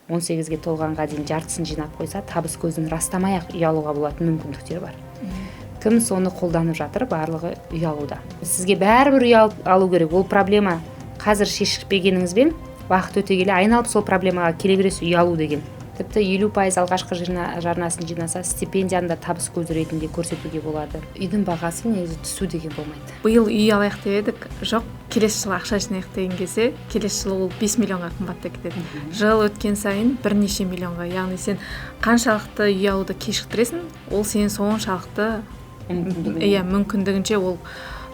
18-ге толғанға дейін жартысын жинап қойса, табыс көзін растамай-ақ үй алуға болатын мүмкіндіктер бар. Кім соны қолданып жатыр? Барлығы үй алуда. Сізге бәрібір үй алу керек. Ол проблема қазір шешпегеніңізбен уақыт өте келе айналып сол проблемаға келе бересіз, үй алу деген. Тіпті 50% алғашқы жарнасын жинаса, стипендияны да табыс көзі ретінде көрсетуге болады. Үйдің бағасы негізі түсу деген болмайды. Биыл үй алайық деп едік, жоқ, келесі жылы ақша жинайық деген кезде, келесі жылы ол 5 миллионға қымбаттап кетеді. Жыл өткен сайын бірнеше миллионға. Яғни сен қаншалықты үй алуды кешіктіресің, ол сенен соншалықты мүмкіндігінше ол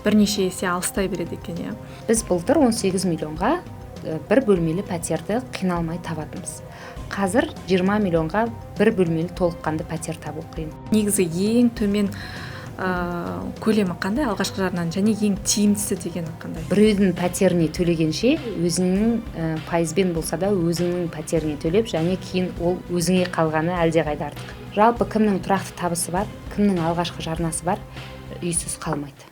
бірнеше есе алыстай береді екен. Біз былтыр 18 миллионға бір бөлмелі пәтерді қиналмай табатынбыз. Қазір 20 миллионға бір бөлмелі толыққанды пәтер табу қиын. Негізі ең төмен көлемі қандай алғашқы жарнаның, және ең тиімдісі деген қандай? Біреудің пәтеріне төлегенше өзіңнің пайызбен болса да өзіңнің пәтеріне төлеп, және кейін ол өзіңе қалғаны әлдеқайда артық. Жалпы кімнің тұрақты табысы бар, кімнің алғашқы жарнасы бар, үйсіз қалмайды.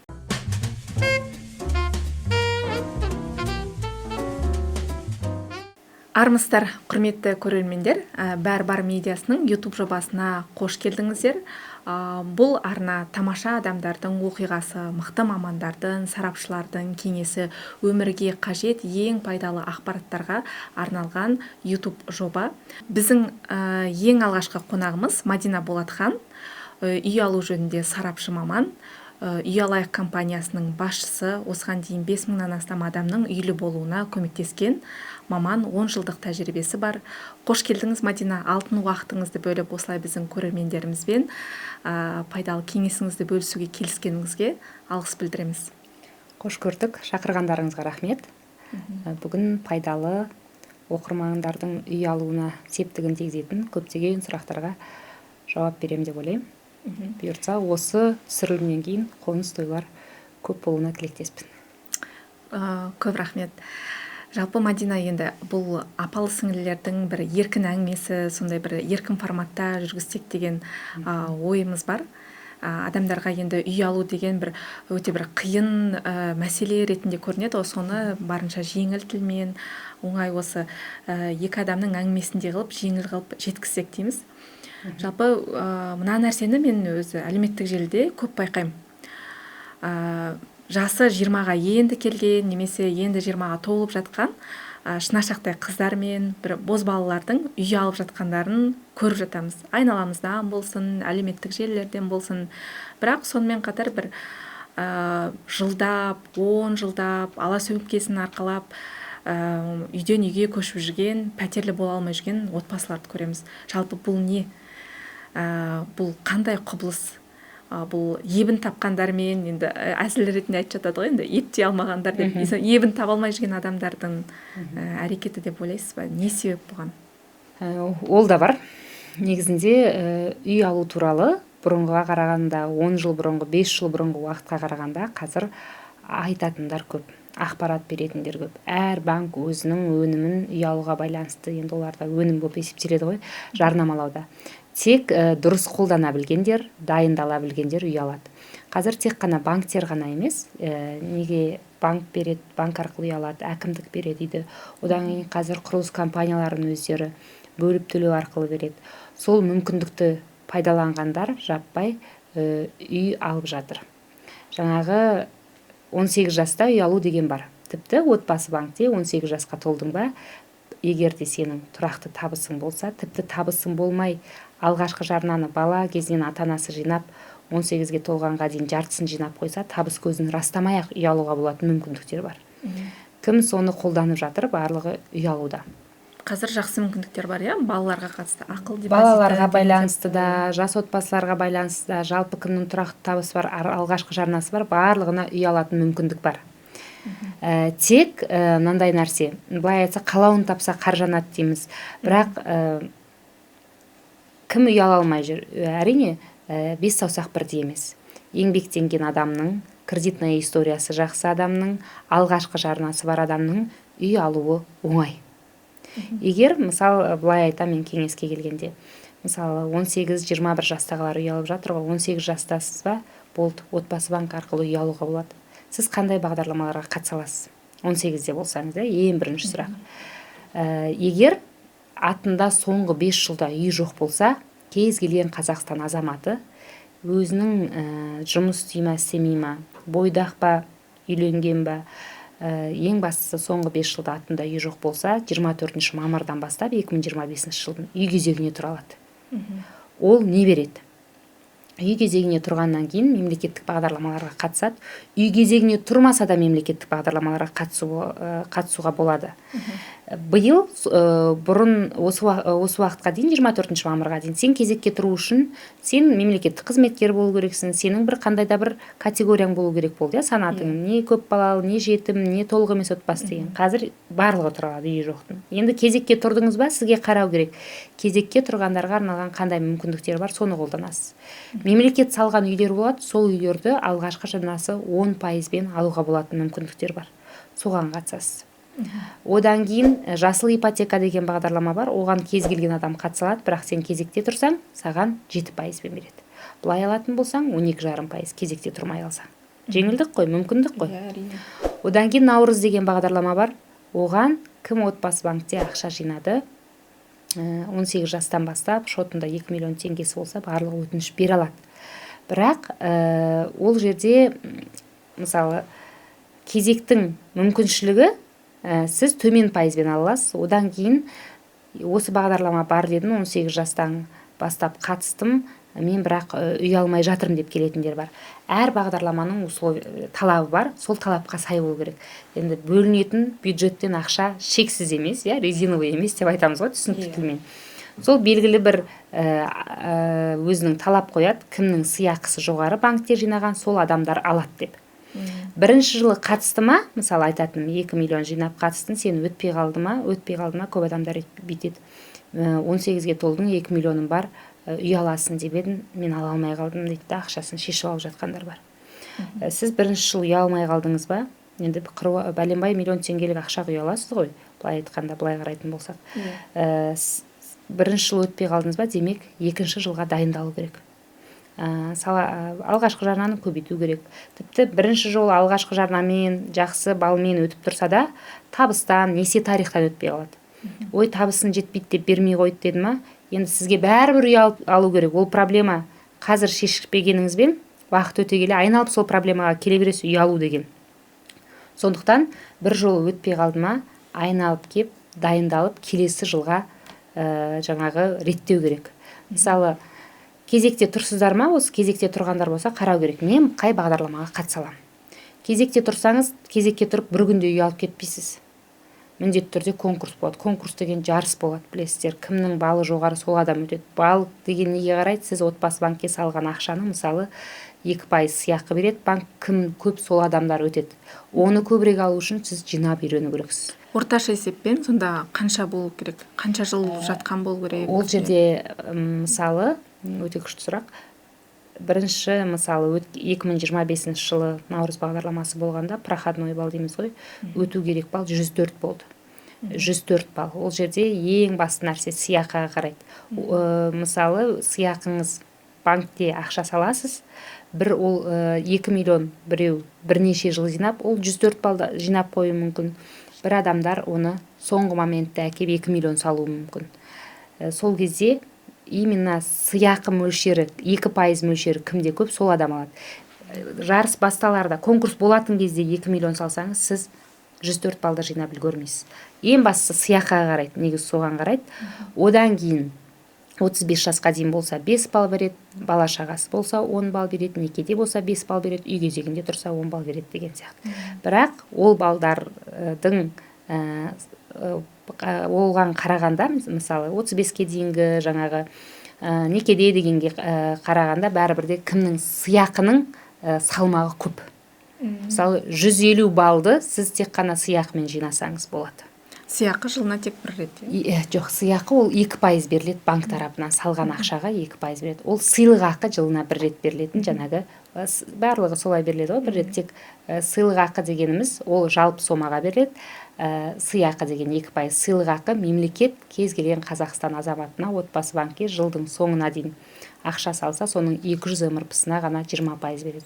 Армысыздар, құрметті көрермендер, Бәрі бар медиасының YouTube жобасына қош келдіңіздер. Бұл арна тамаша адамдардың оқиғасы, мықты мамандардың, сарапшылардың кеңесі, өмірге қажет ең пайдалы ақпараттарға арналған YouTube жоба. Біздің ең алғашқы қонағымыз Мадина Болатхан, үй алу жөнінде сарапшы маман. Үй алайық компаниясының басшысы, осыған дейін 5 мыңнан астам адамның үйлі болуына көмектескен маман, 10 жылдық тәжірибесі бар. Қош келдіңіз, Мадина. Алтын уақытыңызды бөліп осылай біздің көрермендерімізбен пайдалы кеңесіңізді бөлісуге келіскеніңізге алғыс білдіреміз. Қош көрдік. Шақырғандарыңызға рахмет. Бүгін пайдалы оқырмандардың үй алуына септігін тигізетін көптеген сұрақтарға жауап беремін деп ойлаймын. Бұйыртса, осы түсірілімнен кейін қоныс тойлар көп болуына тілектеспін. Көп рахмет. Жалпы, Мадина, енді бұл апалы сіңлілердің бір еркін әңгімесі, сондай бір еркін форматта жүргізсек деген ойымыз бар. Адамдарға енді үй алу деген бір өте бір қиын мәселе ретінде көрінеді. Соны барынша жеңіл тілмен, оңай осы екі адамның әңгімесінде қылып, жеңіл қылып жеткізсек дейміз. Жалпы мына нәрсені мен өзі әлеуметтік желіде көп байқаймын. Жасы 20-ға енді келген, немесе енді 20-ға толып жатқан шынашақтай қыздар мен бір бозбалалардың үй алып жатқандарын көріп жатамыз. Айналамыздан болсын, әлеуметтік желілерден болсын. Бірақ сонымен қатар бір жылдап, 10 жылдап, ала сөмкесін арқалап, үйден үйге көшіп жүрген, пәтерлі бола алмай жүрген отбасыларды көреміз. Жалпы бұл не? Бұл қандай құбылыс? Бұл ебін тапқандармен, енді әзіл ретінде айтып жатады ғой, енді еттей алмағандар деп, ебін таба алмай жүрген адамдардың әрекеті деп ойлайсыз ба? Не себеп бұған? Ол да бар. Негізінде үй алу туралы бұрынғыға қарағанда, 10 жыл бұрынғы, 5 жыл бұрынғы уақытқа қарағанда қазір айтатындар көп, ақпарат беретіндер көп. Әр банк өзінің өнімін үй алуға байланысты, енді оларда өнім болып есептеледі ғой, жарнамалауда. Тек дұрыс қолдана білгендер, дайындала білгендер үй алады. Қазір тек қана банктер ғана емес, неге банк береді, банк арқылы үй алады, әкімдік береді дейді. Одан кейін қазір құрылыс компанияларын өздері бөліп төлеу арқылы береді. Сол мүмкіндікті пайдаланғандар жаппай үй алып жатыр. Жаңағы 18 жаста үй алу деген бар. Тіпті отбасы банкте 18 жасқа толдың ба, егер де сенің тұрақты табысың болса, тіпті табысың болмай, алғашқы жарнаны бала кезінен ата-анасы жинап, 18-ге толғанға дейін жартысын жинап қойса, табыс көзін растамай-ақ үй алуға болатын мүмкіндіктер бар. Кім соны қолданып жатыр? Барлығы үй алуда. Қазір жақсы мүмкіндіктер бар, балаларға қатысты ақыл депозиті. Балаларға байланысты да, жас отбасыларға байланысты да, жалпы кімнің тұрақты табысы бар, алғашқы жарнасы бар, барлығына үй алатын мүмкіндік бар. Тек мынандай нәрсе, былай айтса, қалауын тапса қар жанады дейміз. Бірақ кім үй ала алмай жүр? Әрине, 5 саусақ бірдей емес. Еңбектенген адамның, кредитная историясы жақсы адамның, алғашқы жарнасы бар адамның үй алуы оңай. Егер, мысалы, былай айтамын мен кеңеске келгенде, мысалы 18-21 жастағылар үй алып жатыр ғой, 18 жастасыз ба, болды, отбасы банк арқылы үй алуға болады. Сіз қандай бағдарламаларға қатыса аласыз? 18-де болсаңыз, ең бірінші сұрақ. Егер атында соңғы 5 жылда үй жоқ болса, кез келген Қазақстан азаматы өзінің жұмыс істей ма, істемей ма, бойдақ па, үйленген ба, ең бастысы соңғы 5 жылда атында үй жоқ болса, 24 мамырдан бастап 2025 жылдың үй кезегіне тұра алады. Ол не береді? Үй кезегіне тұрғаннан кейін мемлекеттік бағдарламаларға қатысады. Үй кезегіне тұрмаса да мемлекеттік бағдарламаларға қатысуға болады. Биыл бұрын осы уақытқа дейін 24 мамырға дейін сен кезекке тұру үшін сен мемлекеттік қызметкер болу керексің, сенің бір қандай да бір категорияң болу керек болды, санатың, не көп балалы, не жетім, не толық емес отбасы деген. Қазір барлығы тұра алады үй жоқтың. Енді кезекке тұрдыңыз ба, сізге қарау керек. Кезекке тұрғандарға арналған қандай мүмкіндіктер бар, соны қолданасыз. Мемлекет салған үйлер болады, сол үйлерді алғашқы жарнасы 10%-бен алуға болатын мүмкіндіктер бар. Соған қатысасыз. Одан кейін жасыл ипотека деген бағдарлама бар. Оған кез келген адам қатыса алады, бірақ сен кезекте тұрсаң, саған 7%-бен береді. Былай алатын болсаң, 12,5% кезекте тұрмай алсаң. Жеңілдік қой, мүмкіндік қой. Одан кейін наурыз деген бағдарлама бар. Оған кім отбасы банкте ақша жинады, 18 жастан бастап шотында 2 миллион теңгесі болса, барлығы өтініш бере алады. Бірақ ол жерде мысалы кезектің мүмкіншілігі сіз төмен пайызбен аласыз. Одан кейін осы бағдарлама бар дедім, 18 жастан бастап қатыстым, мен бірақ үй алмай жатырмын деп келетіндер бар. Әр бағдарламаның талабы бар, сол талапқа сай болу керек. Енді бөлінетін бюджеттен ақша шексіз емес, резиновый емес деп айтамыз ғой, түсінікті тілмен. Сол белгілі бір өзінің талап қояды, кімнің сыйақысы жоғары банкте жинаған, сол адамдар алады деп. Бірінші жылы қатысты ма, мысалы айтатын 2 миллион жинап қатыстың, сен өтпей қалды ма, көп адамдар бүйтеді. 18-ге толдың, 2 миллионым бар, үй аласын деп едім, мен ала алмай қалдым дейді, ақшасын шешіп алып жатқандар бар. Сіз бірінші жыл үй алмай қалдыңыз ба, енді бәленбай миллион теңгелік ақша үй аласыз ғой, былай айтқанда, былай қарайтын болсақ. Бірінші жыл өтпей қалдыңыз ба, демек екінші жылға дайындалу керек. Алғашқы жарнаны көбейту керек. Тіпті бірінші жол алғашқы жарнамен, жақсы балмен өтіп тұрса да, табыстан, несие тарихтан өтпей қалады. Ой, табысын жетпейді деп бермей қойды деді ма, енді сізге бәрібір үй алу керек. Ол проблема қазір шешпегеніңізбен уақыт өте келе айналып сол проблемаға келе бересіз, үй алу деген. Сондықтан бір жол өтпей қалды ма, айналып кеп, дайындалып, келесі жылға жаңағы реттеу керек. Мысалы, кезекте тұрсыздар ма, осы кезекте тұрғандар болса қарау керек. Мен қай бағдарламаға қатыса аламын? Кезекте тұрсаңыз, кезекке тұрып бір күнде үй алып кетпейсіз. Міндетті түрде конкурс болады. Конкурс деген жарыс болады, білесіздер. Кімнің балы жоғары, сол адам өтеді. Бал деген неге қарайды? Сіз отбасы банкке салған ақшаны, мысалы 2% сыйақы береді банк, кім көп сол адамдар өтеді. Оны көбірек алу үшін сіз жинап үйрену керексіз. Орташа есеппен сонда қанша болу керек? Қанша жыл жатқан болу керек? Ол жерде мысалы өте күшті сұрақ. Бірінші мысалы 2025 жылы наурыз бағдарламасы болғанда, проходной балл дейміз ғой, өту керек балл 104 болды. 104 балл. Ол жерде ең басты нәрсе сыйақыға қарайды. Мысалы сыйақыңыз банкте ақша саласыз, ол 2 миллион біреу бірнеше жыл жинап, ол 104 балл жинап қою мүмкін. Бір адамдар оны соңғы моментте әкеп 2 миллион салуы мүмкін. Сол кезде именно сыйақы мөлшері, 2% мөлшері кімде көп, сол адам алады. Жарыс басталарда, конкурс болатын кезде 2 миллион салсаңыз, сіз 104 балды жинап үлгермейсіз. Ең бастысы сыйақыға қарайды, негізі соған қарайды. Одан кейін 35 жасқа дейін болса 5 балл береді, бала шағасы болса 10 балл береді, некеде болса 5 балл береді, үй кезегінде тұрса 10 балл береді деген сияқты. Бірақ ол балдардың оған қарағанда, мысалы 35-ке дейінгі жаңағы некеде дегенге қарағанда бәрібірде кімнің сыйақының салмағы көп. Мысалы 150 балды сіз тек қана сыйақымен жинасаңыз болады. Сыйақы жылына тек бір рет? Жоқ, сыйақы ол 2% беріледі, банк тарапынан салған ақшаға 2% береді. Ол сыйлық ақы жылына бір рет берілетін, жаңағы барлығы солай беріледі ғой, бір рет. Тек сыйлық ақы дегеніміз ол жалпы сомаға беріледі. Сыйақы деген 2%. Сыйлық ақы мемлекет кез келген Қазақстан азаматына отбасы банкке жылдың соңына дейін ақша салса, соның 200 МРП-сына ғана 20% береді.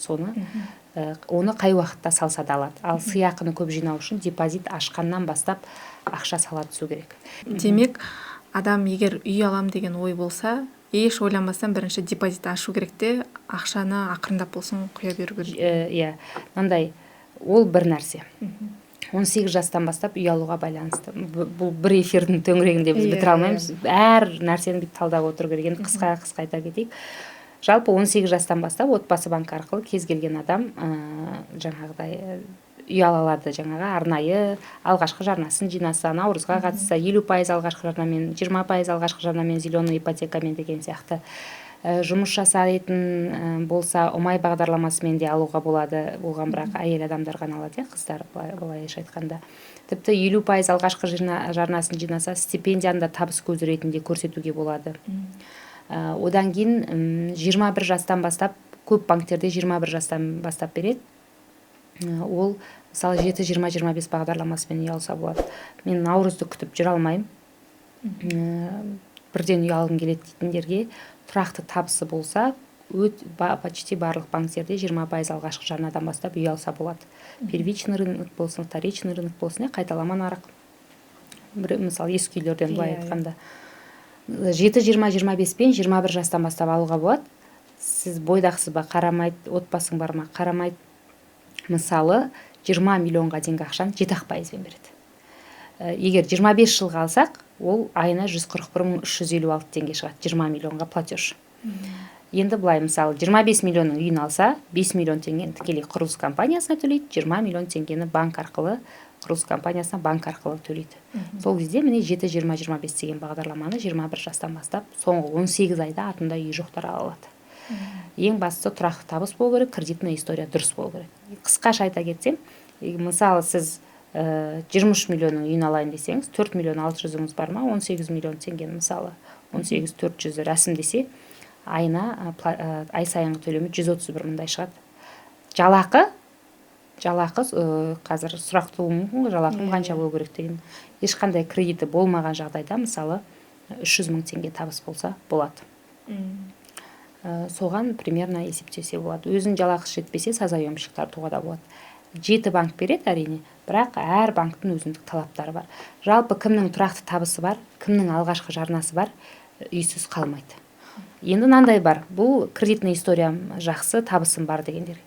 Оны қай уақытта салса да алады. Ал сыйақыны көп жинау үшін депозит ашқаннан бастап ақша сала түсу керек. Демек, адам егер үй алам деген ой болса, еш ойланбастан бірінші депозит ашу керек те, ақшаны ақырындап болсын құя беру керек. Иә, мындай, ол бір нәрсе. 18 жастан бастап үй алуға байланысты. Бұл бір эфирдің төңірегінде біз бітіре алмаймыз. Әр нәрсені бүйтіп талдап отыру керек. Енді қысқа айта кетейік. Жалпы 18 жастан бастап отбасы банкі арқылы кез келген адам жаңағыдай үй ала алады. Жаңағы арнайы алғашқы жарнасын жинаса, наурызға қатысса, 50% алғашқы жарнамен, 20% алғашқы жарнамен, зеленый ипотекамен деген сияқты жұмыс жасайтын болса, ұмай бағдарламасымен де алуға болады. Болған бірақ әйел адамдар ғана алады, қыздар былайша айтқанда. Тіпті 50% алғашқы жарнасын жинаса, стипендияны да табыс көзі ретінде көрсетуге болады. Одан кейін 21 жастан бастап, көп банктерде 21 жастан бастап береді. Ол мысалы 7-20-25 бағдарламасымен үй алса болады. Мен наурызды күтіп жүре алмаймын. Бірден үй алғым келеді дейтіндерге тұрақты табысы болса, почти барлық банктерде 20% алғашқы жарнадан бастап үй алса болады. Первичный рынок болсын, вторичный рынок болсын, қайталама нарық. Мысалы ескі үйлерден былай айтқанда 7-20-25 пен 21 жастан бастап алуға болады. Сіз бойдақсыз ба, қарамайды, отбасың бар ма, қарамайды. Мысалы 20 миллионға дейінгі ақшаны 7% береді. Егер 25 жылға алсақ, ол айына 141.356 теңге шығады, 20 миллионға платеж. Енді былай, мысалы 25 миллионның үйін алса, 5 миллион теңгені тікелей құрылыс компаниясына төлейді, 20 миллион теңгені банк арқылы, құрылыс компаниясына банк арқылы төлейді. Сол кезде міне 7-20-25 деген бағдарламаны 21 жастан бастап, соңғы 18 айда артында үй жоқтар ала алады. Ең бастысы тұрақты табыс болу керек, кредитный история дұрыс болу керек. Қысқаша айта кетсем, мысалы сіз 23 миллионның үйін алайын десеңіз, 4 миллион 600-іңіз бар ма, 18 миллион теңгені мысалы 18-400 рәсімдесе, айына ай сайынғы төлемі 131 мыңдай шығады. Жалақы қазір сұрақ туы мүмкін, жалақым қанша болу керек деген. Ешқандай кредиті болмаған жағдайда, мысалы 300 мың теңге табыс болса болады. Соған примерно есептесе болады. Өзінің жалақысы жетпесе, созаемщик тартуға да болады. 7 банк береді әрине, бірақ әр банктың өзіндік талаптары бар. Жалпы кімнің тұрақты табысы бар, кімнің алғашқы жарнасы бар, үйсіз қалмайды. Енді мынандай бар, бұл кредитный историям жақсы, табысым бар дегендер.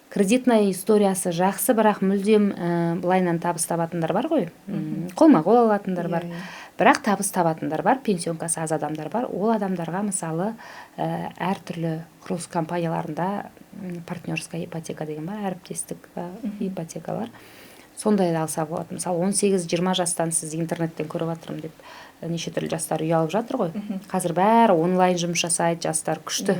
Кредитная историясы жақсы, бірақ мүлдем былайнан табыс табатындар бар ғой, қолма-қол алатындар бар. Бірақ табыс табатындар бар, пенсионкасы аз адамдар бар. Ол адамдарға мысалы әртүрлі құрылыс компанияларында партнерская ипотека деген бар, әріптестік ипотекалар. Сондай да алса болады. Мысалы 18-20 жастан сіз интернеттен көріп жатырмын деп неше түрлі жастар үй алып жатыр ғой. Қазір бәрі онлайн жұмыс жасайды, жастар күшті.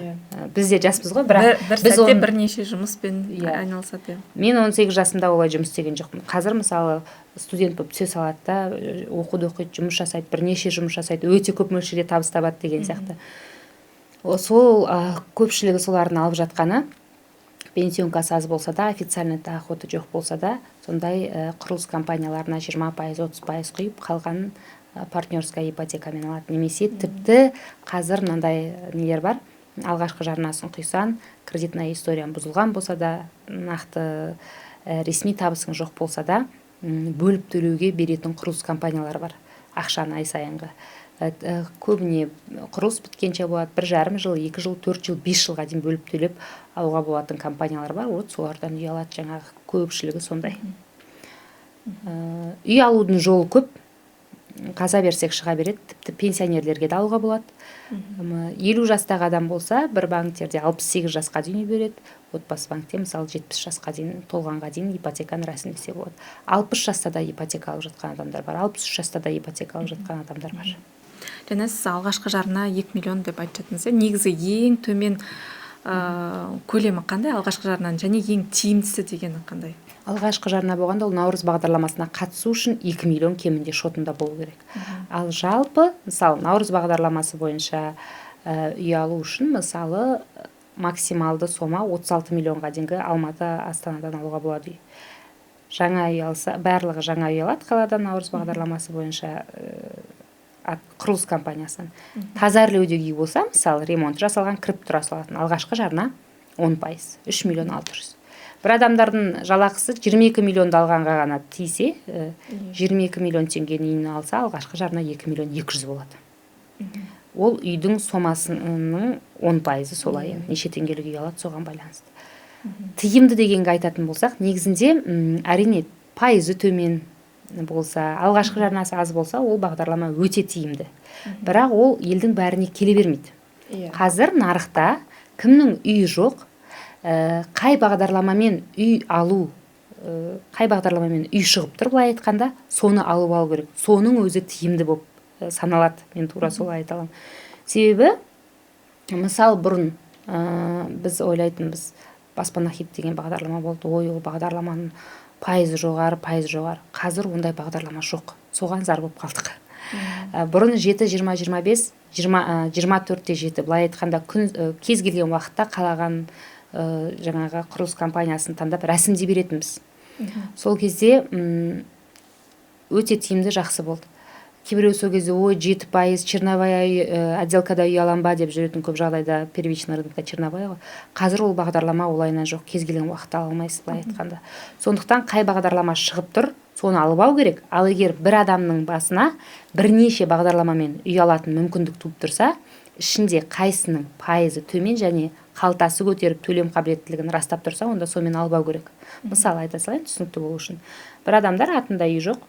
Біз де жаспыз ғой, бірақ бір сәтте бірнеше жұмыспен айналысады. Мен 18 жасымда олай жұмыс істеген жоқпын. Қазір мысалы студент болып түсе салады да, оқуды оқиды, жұмыс жасайды, бірнеше жұмыс жасайды, өте көп мөлшерде табыс табады деген сияқты. Сол көпшілігі солардың алып жатқаны, пенсионкасы аз болса да, официальный доходы жоқ болса да, сондай құрылыс компанияларына 20%, 30% құйып, қалған партнерская ипотекамен алады. Немесе тіпті қазір мынандай нелер бар, алғашқы жарнасын құйсан, кредитная историяң бұзылған болса да, нақты ресми табысың жоқ болса да, бөліп төлеуге беретін құрылыс компаниялар бар, ақшаны ай сайынғы. Көбіне құрылыс біткенше болады, 1,5 жыл, 2 жыл, 4 жыл, 5 жылға дейін бөліп төлеп алуға болатын компаниялар бар. Вот солардан үй алады, жаңағы көпшілігі сондай. Үй алудың жолы көп, қаза берсек шыға береді, тіпті пенсионерлерге де алуға болады. 50 жастағы адам болса, бір банктерде 68 жасқа дейін үй береді, отбасы банкте мысалы 70 жасқа дейін, толғанға дейін ипотеканы рәсімдесе болады. 60 жаста да ипотека алып жатқан адамдар бар, 63 жаста да ипотека алып жатқан адамдар бар. Және сіз алғашқы жарна 2 миллион деп айтып жатырсыз. Негізі ең төмен көлемі қандай алғашқы жарнаның, және ең тиімдісі дегені қандай? Алғашқы жарна болғанда ол наурыз бағдарламасына қатысу үшін 2 миллион кемінде шотында болу керек. Ал жалпы, мысалы, наурыз бағдарламасы бойынша үй алу үшін, мысалы, максималды сома 36 миллионға дейінгі Алматы, Астанадан алуға болады үй. Жаңа үй алса, барлығы жаңа үй алады қаладан наурыз бағдарламасы бойынша құрылыс компаниясынан. Таза әрлеудегі үй болса, мысалы, ремонт жасалған, кіріп тұра салатын алғашқы жарна 10%, 3 миллион 600. Бір адамдардың жалақысы 22 миллионды алғанға ғана тисе, 22 миллион теңгені үйін алса, алғашқы жарна 2 миллион 200 болады. Ол үйдің сомасының 10% солай. Неше теңгелік үй алады, соған байланысты. Тиімді дегенге айтатын болсақ, негізінде әрине пайызы төмен болса, алғашқы жарнасы аз болса, ол бағдарлама өте тиімді. Бірақ ол елдің бәріне келе бермейді. Қазір нарықта кімнің үйі жоқ, қай бағдарламамен үй алу, қай бағдарламамен үй шығып тұр, былай айтқанда, соны алып алу керек. Соның өзі тиімді болып саналады. Мен тура солай айта аламын. Себебі, мысал бұрын біз ойлайтынбыз, баспана хит деген бағдарлама болды. Ой, ол бағдарламаның пайызы жоғары. Қазір ондай бағдарлама жоқ. Соған зар болып қалдық. Бұрын 7-20-25, 24-7, былай айтқанда кез келген уақытта қалаған жаңағы құрылыс компаниясын таңдап рәсімдей беретінбіз. Сол кезде өте тиімді, жақсы болды. Кейбіреу сол кезде ой 7%, черновая отделкада үй алам ба деп жүретін, көп жағдайда первичный рынокта черновая. Қазір ол бағдарлама олайынан жоқ, кез келген уақытта ала алмайсыз, былай айтқанда. Сондықтан қай бағдарлама шығып тұр, соны алып алу керек. Ал егер бір адамның басына бірнеше бағдарламамен үй алатын мүмкіндік туып тұрса, ішінде қайсының пайызы төмен және қалтасы көтеріп төлем қабілеттілігін растап тұрса, онда сонымен алып алу керек. Мысалы айта салайын, түсінікті болу үшін. Бір адамдар атында үй жоқ,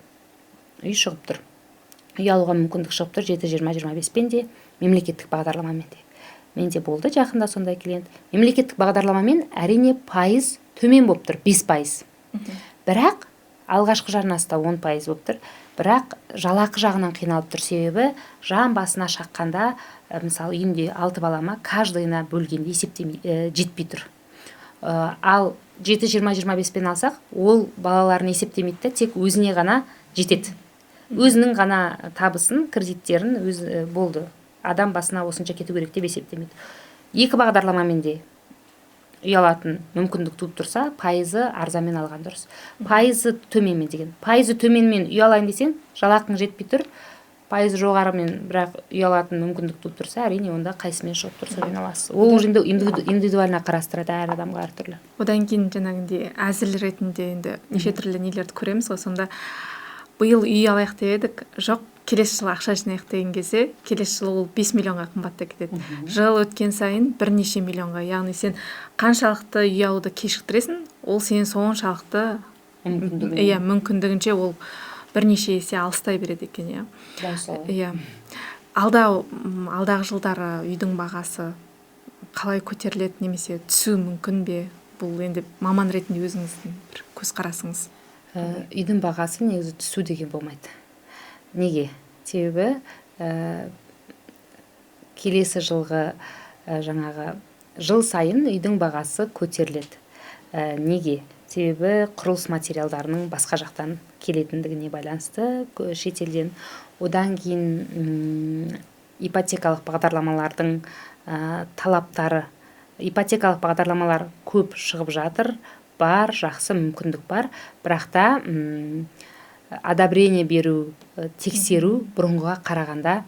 үй шығып тұр. Үй алуға мүмкіндік шығып тұр 7-20-25-пен де, мемлекеттік бағдарламамен де. Менде болды жақында сондай клиент. Мемлекеттік бағдарламамен әрине пайыз төмен болып тұр, 5%. Бірақ алғашқы жарнасында 10% болып тұр. Бірақ жалақы жағынан қиналып тұр, себебі жан басына шаққанда, мысалы үйінде 6 балама каждыйына бөлгенде жетпей тұр. Ал 7-20-25-пен алсақ, ол балаларын есептемейді, тек өзіне ғана жетеді. Өзінің ғана табысын, кредиттерін болды. Адам басына осынша кету керек деп есептемейді. Екі бағдарламамен де үй алатын мүмкіндік туып тұрса, пайызы арзанмен алған дұрыс. Пайызы төменмен деген. Пайызы төменмен үй алайын десең, жалақың жетпей тұр. Пайызы жоғарымен бірақ үй алатын мүмкіндік туып тұрса, әрине онда қайсымен шығып тұрса соны аласыз. Ол уже индивидуально қарастырады, әр адамға әртүрлі. Одан кейін жаңағындай әзіл ретінде енді неше түрлі нелерді көреміз ғой, сонда биыл үй алайық деп едік, жоқ, келесі жылы ақша жинайық деген кезде, келесі жылы ол 5 миллионға қымбаттай кетеді. Жыл өткен сайын бірнеше миллионға, яғни сен қаншалықты үй алуды кешіктіресің, ол сен соншалықты мүмкіндігінше ол бірнеше есе алыстай береді екен. Алдағы жылдары үйдің бағасы қалай көтеріледі, немесе түсу мүмкін бе? Бұл енді маман ретінде өзіңіздің бір көзқарасыңыз. Үйдің бағасы негізі түсу деген болмайды. Неге? Себебі келесі жылғы жаңағы жыл сайын үйдің бағасы көтеріледі. Неге? Себебі құрылыс материалдарының басқа жақтан келетіндігіне байланысты, шетелден. Одан кейін ипотекалық бағдарламалардың талаптары. Ипотекалық бағдарламалар көп шығып жатыр. Бар, жақсы мүмкіндік бар, бірақ та одобрение беру, тексеру бұрынғыға қарағанда,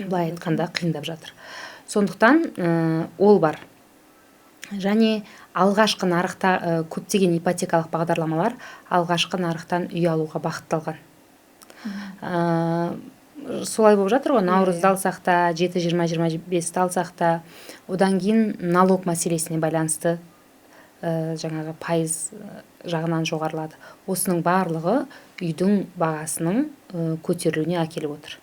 былай айтқанда, қиындап жатыр. Сондықтан ол бар. Және алғашқы нарықта көптеген ипотекалық бағдарламалар алғашқы нарықтан үй алуға бағытталған. Солай болып жатыр ғой, наурызды алсақ та, 7-20-25-ті алсақ та, одан кейін налог мәселесіне байланысты жаңағы пайыз жағынан жоғарылады. Осының барлығы үйдің бағасының көтерілуіне әкеліп отыр.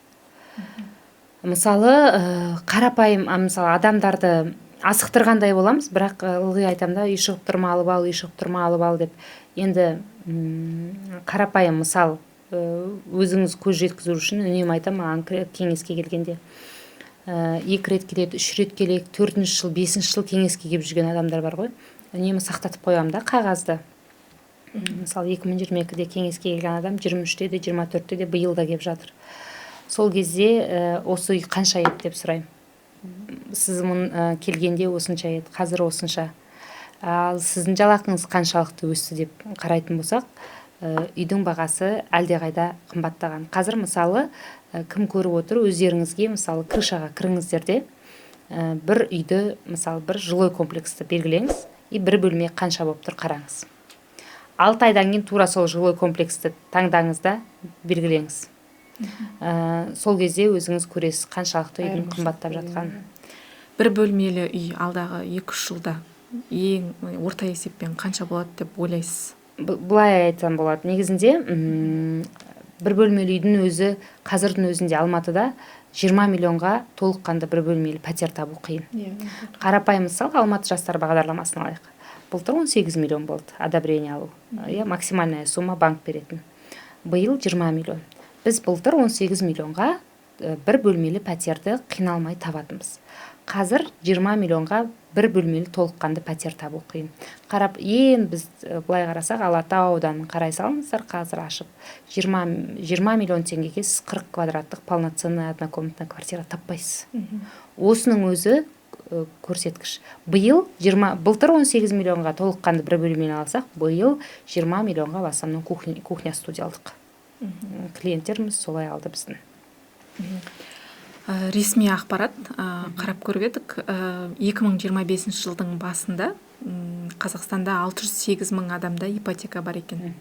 Мысалы, қарапайым, мысалы адамдарды асықтырғандай боламыз, бірақ ылғи айтамда, үй шығып тұрма алып ал, үй шығып тұрма алып ал деп. Енді қарапайым мысал, өзіңіз көз жеткізу үшін үнемі айтам, кеңеске келгенде 2 рет келеді, 3 рет келеді, 4-ші жыл, 5-ші жыл кеңеске келіп жүрген адамдар бар ғой. Үнемі сақтатып қоямын да қағазды. Мысалы 2022-де кеңеске келген адам 23-те де, 24-те де биыл да келіп жатыр. Сол кезде осы үй қанша еді деп сұраймын. Сіз келгенде осынша еді, қазір осынша. Ал сіздің жалақыңыз қаншалықты өсті деп қарайтын болсақ, үйдің бағасы әлдеқайда қымбаттаған. Қазір мысалы кім көріп отыр, өздеріңізге мысалы крышаға кіріңіздер де бір үйді, мысалы бір жилой комплексті белгілеңіз, бір бөлме қанша болып тұр қараңыз. 6 айдан кейін тура сол жилой комплексті таңдаңыз да белгілеңіз. Сол кезде өзіңіз көресіз қаншалықты үйдің қымбаттап жатқанын. Бір бөлмелі үй алдағы 2-3 жылда ең орта есеппен қанша болады деп ойлайсыз? Былай айтсам болады. Негізінде бір бөлмелі үйдің өзі қазірдің өзінде Алматыда 20 миллионға толыққанды бір бөлмелі пәтер табу қиын. Қарапайым мысал Алматы жастар бағдарламасын алайық. Былтыр 18 миллион болды одобрение алу. Максимальная сумма банк беретін. Биыл 20 миллион. Біз былтыр 18 миллионға бір бөлмелі пәтерді қиналмай табатынбыз. Қазір 20 миллионға бір бөлмелі толыққанды пәтер табу қиын. Қарап, біз былай қарасақ, Алатау ауданын қарай салыңыздар, қазір ашып 20 миллион теңгеге сіз 40 квадраттық полноценный однокомнатный квартира таппайсыз. Осының өзі көрсеткіш. Былтыр 18 миллионға толыққанды бір бөлмені алсақ, биыл 20 миллионға в основном кухня студия алдық. Клиенттеріміз солай алды біздің. Ресми ақпарат қарап көріп едік. 2025 жылдың басында Қазақстанда 608 мың адамда ипотека бар екен.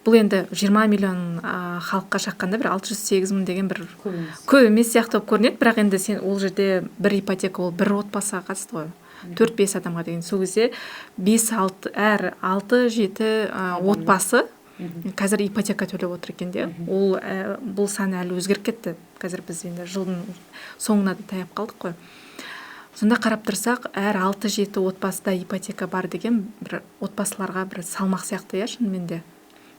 Бұл енді 20 миллион халыққа шаққанда бір 608 мың деген бір көп емес сияқты болып көрінеді, бірақ енді сен ол жерде бір ипотека ол бір отбасыға қатысты ғой. 4-5 адамға деген. Сол кезде 5-6 6-7 отбасы қазір ипотека төлеп отыр екен де. Бұл сан әлі өзгеріп кетті. Қазір біз енді жылдың соңына да таяп қалдық қой. Сонда қарап тұрсақ, әр 6-7 отбасыда ипотека бар деген бір отбасыларға бір салмақ сияқты, шынымен де.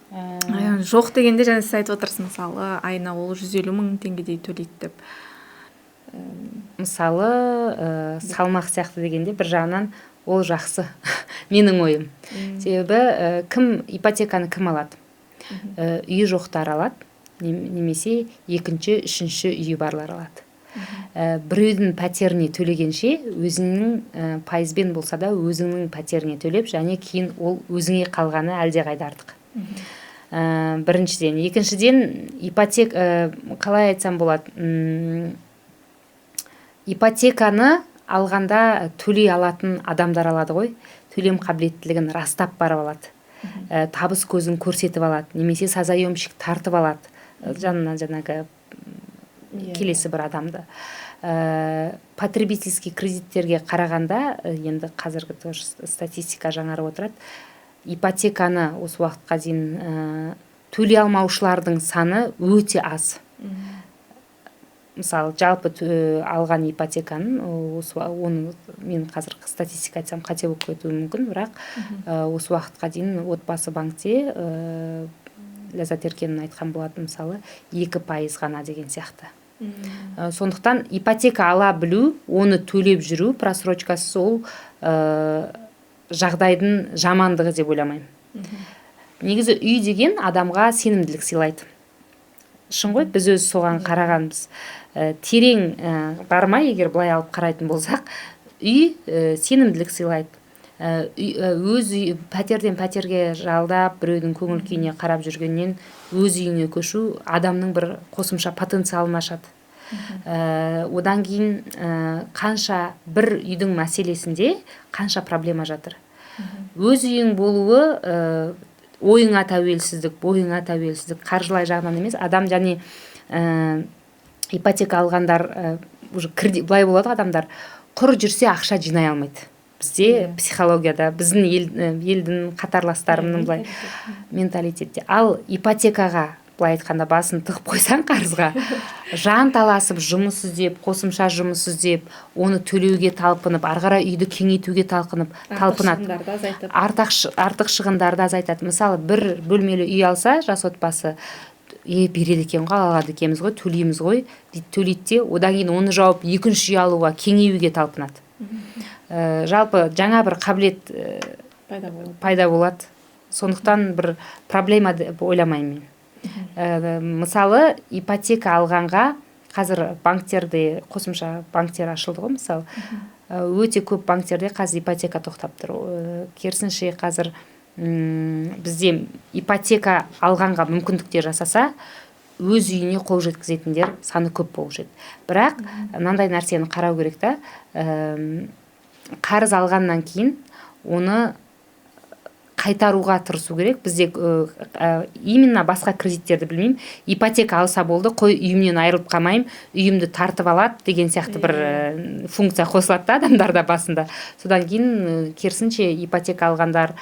Жоқ дегенде жаңа сіз айтып отырсыз, мысалы, айына ол 150 мың теңгедей төлейді деп. Мысалы, салмақ сияқты дегенде бір жағынан ол жақсы. Менің ойым. Себебі ипотеканы кім алады? Үйі жоқтар алады, немесе екінші, үшінші үйі барлар алады. Біреудің пәтеріне төлегенше, өзіңнің пайызбен болса да өзіңнің пәтеріне төлеп, және кейін ол өзіңе қалғаны әлде қайда артық. Біріншіден. Екіншіден, қалай айтсам болады, ипотеканы алғанда төлей алатын адамдар алады ғой, төлем қабілеттілігін растап барып алады. Табыс көзін көрсетіп алады, немесе созаемщик тартып алады. Жаңағы келесі бір адамды. Потребительский кредиттерге қарағанда, енді қазіргі статистика жаңарып отырады, ипотеканы осы уақытқа дейін төлей алмаушылардың саны өте аз. Мысалы, жалпы алған ипотеканың, оны мен қазір статистика айтсам қате болып кетуі мүмкін, бірақ осы уақытқа дейін отбасы банкте Ләззат Еркенің айтқан болатын, мысалы, 2% ғана деген сияқты. Сондықтан ипотека ала білу, оны төлеп жүру, просрочкасы ол жағдайдың жамандығы деп ойламаймын. Негізі үй деген адамға сенімділік сыйлайды. Шын ғой, біз өз соған қарағанбыз. Терең бармай, егер былай алып қарайтын болсақ, үй сенімділік сыйлайды. Өз пәтерден пәтерге жалдап, біреудің көңіл күйіне қарап жүргеннен өз үйіне көшу адамның бір қосымша потенциалын ашады. Одан кейін қанша бір үйдің мәселесінде қанша проблема жатыр. Өз үйің болуы ойыңа тәуелсіздік, бойыңа тәуелсіздік, қаржылай жағынан емес, адам және ипотека алғандар былай болады, адамдар құр жүрсе ақша жинай алмайды. Бізде психологияда, біздің елдің қатарластарымның былай менталитетте. Ал ипотекаға былай айтқанда басын тығып қойсаң қарызға, жан таласып жұмыс іздеп, қосымша жұмыс іздеп, оны төлеуге талпынып, арғара үйді кеңейтуге талпынып, артық шығындарды азайтады. Мысалы, бір бөлмелі үй алса, жас отбасы, береді екен ғой, алады екенбіз ғой, төлейміз ғой, төлейді, одан кейін оны жауып екінші үй алуға, кеңеюге талпынады. Жалпы жаңа бір қабілет пайда болады. Сондықтан бір проблема деп ойламаймын мен. Мысалы, ипотека алғанға қазір банктерде, қосымша банктер ашылды ғой, мысалы, өте көп банктерде қазір ипотека тоқтап тұр. Керісінше қазір бізде ипотека алғанға мүмкіндіктер жасаса, өз үйіне қол жеткізетіндер саны көп болушы еді. Бірақ мынандай нәрсені қарау керек та, қарыз алғаннан кейін оны қайтаруға тырысу керек. Бізде именно басқа кредиттерді білмеймін, ипотека алса болды, қой үйімнен айырылып қалмайым, үйімді тартып алады деген сияқты бір функция қосылады да адамдарда басында. Содан кейін керісінше ипотека алғандар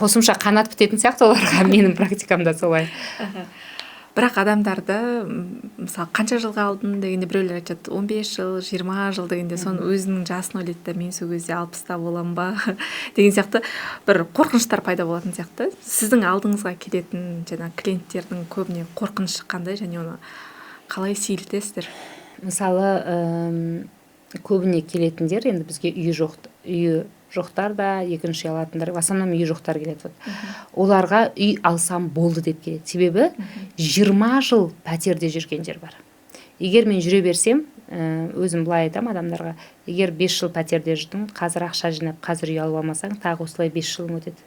қосымша қанат бітетін сияқты оларға. Менің практикамда солай. Бірақ адамдарды мысалы қанша жылға алдың дегенде біреулер айтады 15 жыл 20 жыл дегенде соны өзінің жасын ойлайды да мен сол кезде 60-та боламын ба деген сияқты бір қорқыныштар пайда болатын сияқты. Сіздің алдыңызға келетін жаңа клиенттердің көбіне қорқынышы қандай және оны қалай сейілтесіздер? Мысалы көбіне келетіндер енді бізге үйі жоқтар да, екінші үй алатындар, в основном үйі жоқтар келеді. Оларға үй алсам болды деп келеді. Себебі 20 жыл пәтерде жүргендер бар. Егер мен жүре берсем, өзім былай айтам адамдарға, егер 5 жыл пәтерде жүрдің, қазір ақша жинап, қазір үй алып алмасаң, тағы осылай 5 жылың өтеді.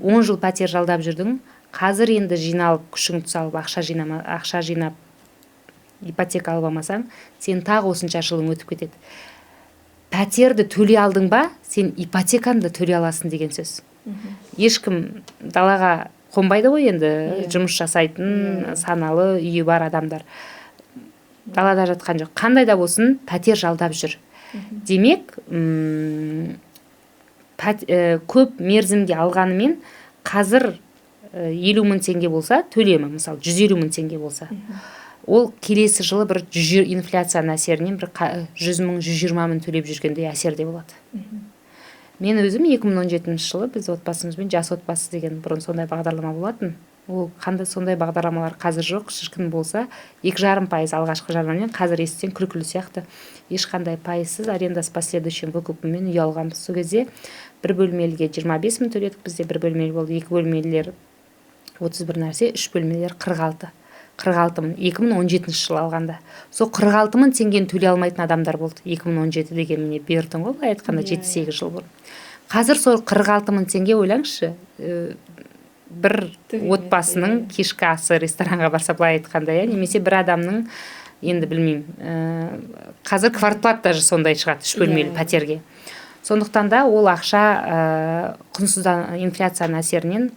10 жыл пәтер жалдап жүрдің, қазір енді жиналып, күшіңді салып, ақша жинап, ипотека алып алмасаң, сен тағы осынша жылың өтіп кетеді. Пәтерді төлей алдың ба, сен ипотеканы да төлей аласың деген сөз. Ешкім далаға қонбайды ғой енді, жұмыс жасайтын, саналы үйі бар адамдар. Далада жатқан жоқ. Қандай да болсын, пәтер жалдап жүр. Демек, көп мерзімге алғанымен, қазір 50 мың теңге болса, төлемі, мысалы 150 мың теңге болса. Ол келесі жылы бір инфляцияның әсерінен бір 100 мың, 120 мың төлеп жүргендей әсерде болады. Мен өзім 2017 жылы біз отбасымызбен жас отбасы деген бұрын сондай бағдарлама болатын. Ол қандай сондай бағдарламалар қазір жоқ, шіркін болса 2,5% алғашқы жарнамен, қазір естісең күлкілі сияқты. Ешқандай пайызсыз аренда с последующим выкупымен үй алғанбыз. Сол кезде бір бөлмеліге 25 мың төледік, бізде бір бөлмелі болды, екі бөлмелілер 31 нәрсе, үш бөлмелер 46 мың 2017 жылы алғанда. Сол 46 мың теңгені төлей алмайтын адамдар болды. 2017 деген міне бердің ғой, былай айтқанда 7-8 жыл бұрын. Қазір сол 46 мың теңге ойлаңызшы, бір отбасының кешкі асы ресторанға барса, былай айтқанда, немесе бір адамның, енді білмеймін, қазір квартплат даже сондай шығады, 3 бөлмелі пәтерге. Сондықтан да ол ақша құнсыздан инфляцияның әсерінен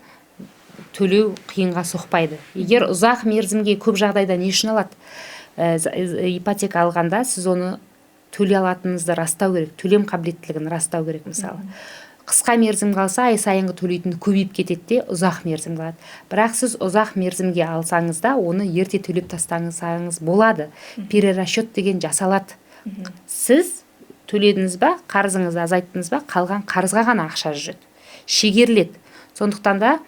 төлеу қиынға соқпайды. Егер ұзақ мерзімге көп жағдайда не үшін алады? Ипотека алғанда сіз оны төлей алатыныңызды растау керек, төлем қабілеттілігін растау керек мысалы. Қысқа мерзім қалса, ай сайынғы төлейтін көбейіп кетеді де, ұзақ мерзім қалады. Бірақ сіз ұзақ мерзімге алсаңыз да, оны ерте төлеп тастаңыз болады. Перерасчет деген жасалады. Сіз төледіңіз ба, қарызыңызды азайттыңыз ба, қалған қарызға ғана ақша жүреді. Шегеріледі. Сондықтан да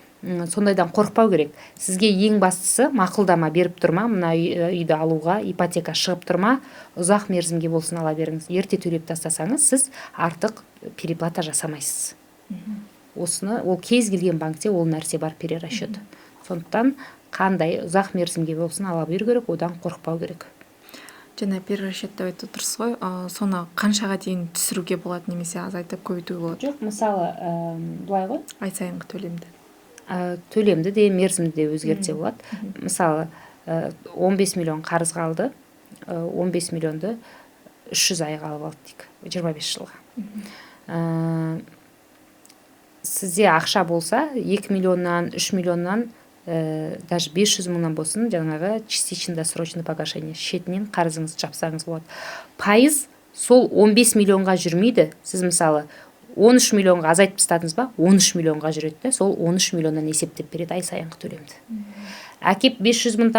сондайдан қорықпау керек. Сізге ең бастысы мақұлдама беріп тұрма, мына үйді алуға ипотека шығып тұрма, ұзақ мерзімге болсын ала беріңіз. Ерте төлеп тастасаңыз, сіз артық переплата жасамайсыз. Осыны ол кез келген банкте ол нәрсе бар, перерасчет. Сондықтан қандай ұзақ мерзімге болсын ала беру керек, одан қорықпау керек. Жаңа перерасчетті айтып отырсыз ғой, соны қаншаға дейін түсіруге болады, немесе азайтып көбейтуге болады? Жоқ, мысалы, былай ғой, ай сайынғы төлемді де мерзімді де өзгертсе болады. Мысалы 15 миллион қарыз қалды, 15 миллионды 300 айға алып алды дейік, 25 жылға. Сізде ақша болса 2 миллионнан 3 миллионнан даже 500 мыңнан болсын, жаңағы частично досрочный погашение, шетінен қарызыңыз жапсаңыз болады. Пайыз сол 15 миллионға жүрмейді. Сіз мысалы 13 миллионға азайтып тастадыңыз ба, 13 миллионға жүреді, сол 13 миллионнан есептеп береді ай сайынғы төлемді. Әкеп 500 мың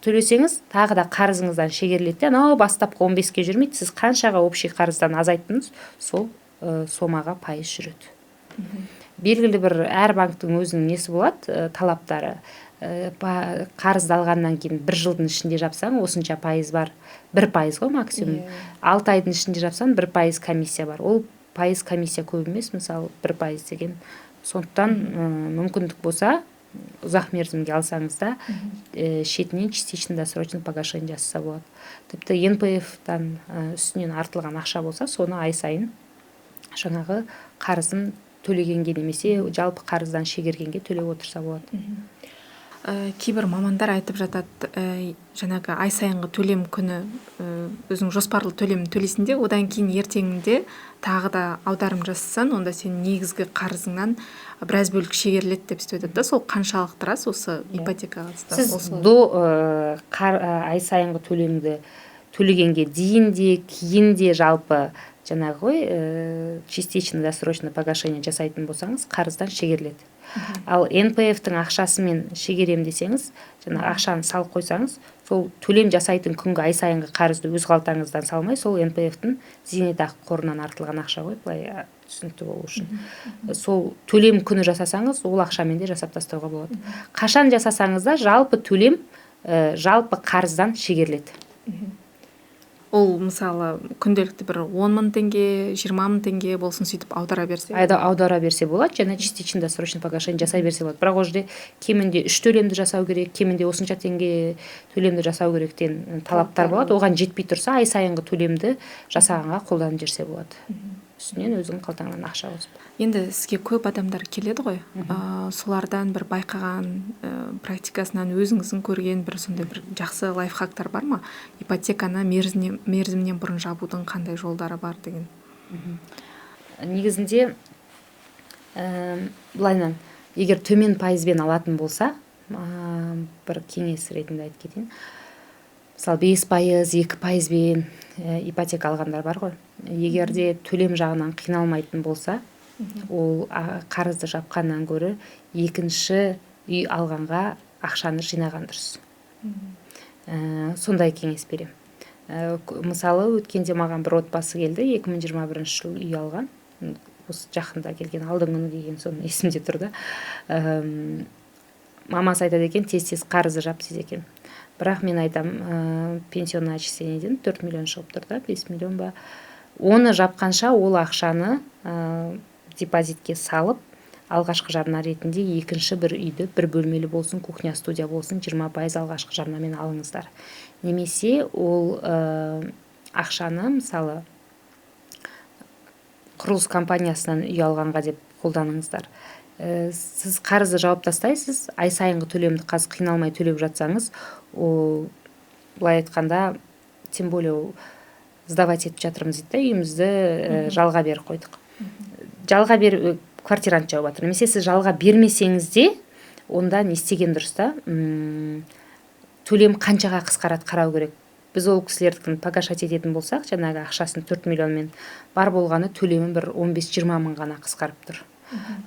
төлесеңіз, тағы да қарызыңыздан шегеріледі, анау бастапқы 15-ке жүрмейді. Сіз қаншаға общий қарыздан азайттыңыз, сол сомаға пайыз жүреді. Белгілі бір әр банктың өзінің несі болады, талаптары. Қарызды алғаннан кейін 1 жылдың ішінде жапсаң, осынша пайыз бар. 1% ғой максимум. 6 айдың ішінде жапсаң, 1% комиссия бар. Ол пайыз комиссия көп емес, мысалы 1% деген. Сондықтан мүмкіндік болса, ұзақ мерзімге алсаңыз да, шетінен частично досрочный погашение жасаса болады. Тіпті НПФ-тан үстінен артылған ақша болса, соны ай сайын жаңағы қарызын төлегенге немесе жалпы қарыздан шегергенге төлеп отырса болады. кейбір мамандар айтып жатады, жаңағы ай сайынғы төлем күні өзің жоспарлы төлем төлейсің де, одан кейін ертеңінде тағы да аударым жасасаң, онда сен негізгі қарызыңнан біраз бөлік шегеріледі деп сөйтеді да. Сол қаншалықты рас осы ипотекаға қатысты? Сіз ай сайынғы төлемді төлегенге дейін де кейін де жалпы жаңағы ғой частично досрочно погашение жасайтын болсаңыз қарыздан шегеріледі. Ал НПФ-тің ақшасымен шегерем десеңіз, жаңағы ақшаны салып қойсаңыз, сол төлем жасайтын күнгі ай сайынғы қарызды өз қалтаңыздан салмай, сол НПФ-тің зейнетақы қорынан артылған ақша ғой, былай түсінікті болу үшін. Сол төлем күні жасасаңыз, ол ақшамен де жасап тастауға болады. Қашан жасасаңыз да жалпы төлем жалпы қарыздан шегеріледі. Ол мысалы күнделікті бір 10 мың теңге, 20 мың теңге болсын, сөйтіп аудара берсе? Аудара берсе болады, және частично досрочно погашение жасай берсе болады. Бірақ ол жерде кемінде 3 төлемді жасау керек, кемінде осынша теңге төлемді жасау керектен талаптар болады. Оған жетпей тұрса, ай сайынғы төлемді жасағанға қолданып жүрсе болады. Үстінен өзің қалтаңнан ақша қосып. Енді сізге көп адамдар келеді ғой. Солардан бір байқаған, практикасынан өзіңіздің көрген бір сондай бір жақсы лайфхактар бар ма? Ипотеканы мерзімнен бұрын жабудың қандай жолдары бар деген? Негізінде былайынан, егер төмен пайызбен алатын болса, бір кеңес ретінде айтып кетейін. Мысалы 5%, 2%бен ипотека алғандар бар ғой. Егер де төлем жағынан қиналмайтын болса, ол қарызды жапқаннан гөрі екінші үй алғанға ақшаны жинаған дұрыс. Сондай кеңес берем. Мысалы өткенде маған бір отбасы келді, 2021 жыл үй алған. Осы жақында келген, алдыңғы күні келген, соны есімде тұрды. Мамасы айтады екен, тез-тез қарызды жап дейді екен. Бірақ мен айтам, пенсионный отчислениядан 4 миллион шығып тұрды, 5 миллион ба. Оны жапқанша ол ақшаны депозитке салып, алғашқы жарна ретінде екінші бір үйді, бір бөлмелі болсын, кухня студия болсын, 20% алғашқы жарнамен алыңыздар. Немесе ол ақшаны, мысалы, құрылыс компаниясынан үй алғанға деп қолданыңыздар. Сіз қарызды жауап тастайсыз, ай сайынғы төлемді қазір қиналмай төлеп жатсаңыз, ол былай айтқанда, тем более сдавать етіп жатырмыз дейді, үйімізді жалға беріп қойдық. Жалға беріп квартирант жауап жатыр. Немесе сіз жалға бермесеңіз де, онда не істеген дұрыс та, төлем қаншаға қысқарады қарау керек. Біз ол кісілердің погашать ететін болсақ, жаңағы ақшасын 4 миллионмен бар болғаны төлемі бір 15-20 мың ғана қысқарып тұр.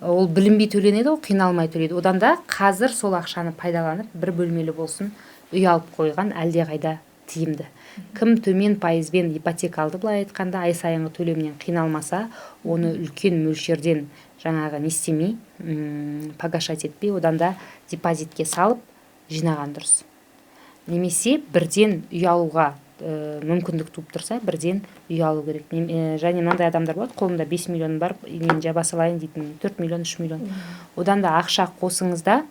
Ол білінбей төленеді, ол қиналмай төлейді. Одан да қазір сол ақшаны пайдаланып, бір бөлмелі болсын, үй алып қойған әлде қайда тиімді. Кім төмен пайызбен ипотека алды, былай айтқанда, ай сайынғы төлемнен қиналмаса, оны үлкен мөлшерден жаңағы не істемей, погашать етпей, одан да депозитке салып жинаған дұрыс. Немесе бірден үй алуға мүмкіндік туып тұрса, бірден үй алу керек. Және мынандай адамдар болады, қолында 5 миллион бар, мен жаба салайын дейтін, 4 миллион, 3 миллион. Одан да ақша қосыңызда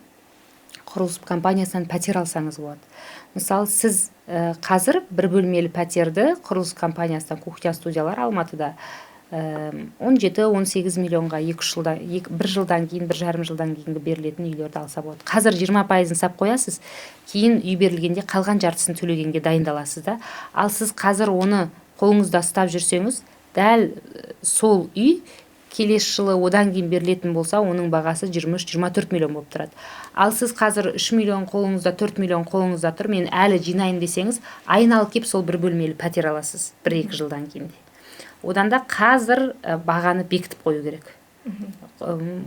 құрылыс компаниясынан пәтер алсаңыз болады. Мысалы, сіз қазір бір бөлмелі пәтерді құрылыс компаниясынан, кухня студиялар Алматыда 17-18 миллионға 1 жылдан кейін, 1,5 жылдан кейінгі берілетін үйлерді алса болады. Қазір 20%-ын сап қоясыз, кейін үй берілгенде қалған жартысын төлегенге дайындаласыз да. Ал сіз қазір оны қолыңызда ұстап жүрсеңіз, дәл сол үй келесі жылы одан кейін берілетін болса, оның бағасы 23-24 миллион болып тұрады. Ал сіз қазір 3 миллион қолыңызда, 4 миллион қолыңызда тұр, мен әлі жинайын десеңіз, айналып кеп сол бір бөлмелі пәтер аласыз 1-2 жылдан кейін. Одан да қазір бағаны бекітіп қою керек.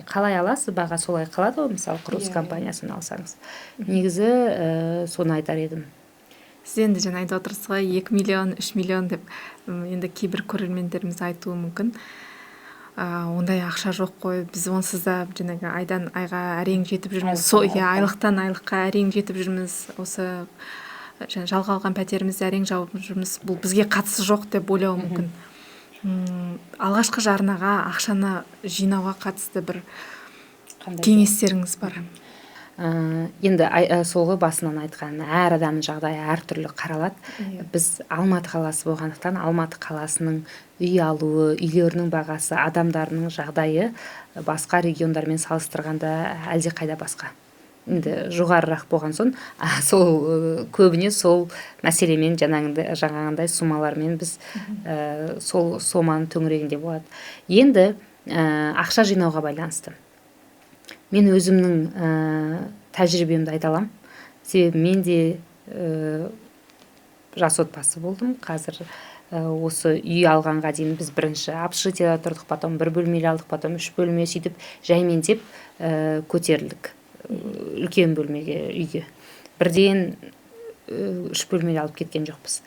Қалай аласыз, баға солай қалады ғой, мысалы құрылыс компаниясын алсаңыз. Негізі соны айтар едім. Сіз енді жаңа айтып отырсыз ғой, 2 миллион, 3 миллион деп, енді кейбір көрермендеріміз айтуы мүмкін. Ондай ақша жоқ қой, біз онсыз да жаңағы айдан айға әрең жетіп жүрміз, айлықтан айлыққа әрең жетіп жүрміз, осы жалға алған пәтерімізді әрең жауып жүрміз, бұл бізге қатысы жоқ деп ойлауы мүмкін. Алғашқы жарнаға ақшаны жинауға қатысты бір кеңестеріңіз бар? Енді солғы басынан айтқан, әр адамның жағдайы әртүрлі қаралады. Біз Алматы қаласы болғандықтан, Алматы қаласының үй алуы, үйлерінің бағасы, адамдарының жағдайы басқа региондармен салыстырғанда әлде қайда басқа. енді жоғарырақ болған соң сол көбіне сол мәселемен жаңағындай сумалармен біз сол соманың төңірегінде болады. Енді ақша жинауға байланысты мен өзімнің тәжірибемді айта аламын. Себебі мен де жас отбасы болдым. Қазір осы үй алғанға дейін біз бірінші общежитиеда тұрдық, потом 1 бөлмелі алдық, потом 3 бөлме, сөйтіп жаймендеп көтерілдік үлкен бөлмеге, үйге. Бірден 3 бөлмелі алып кеткен жоқпыз.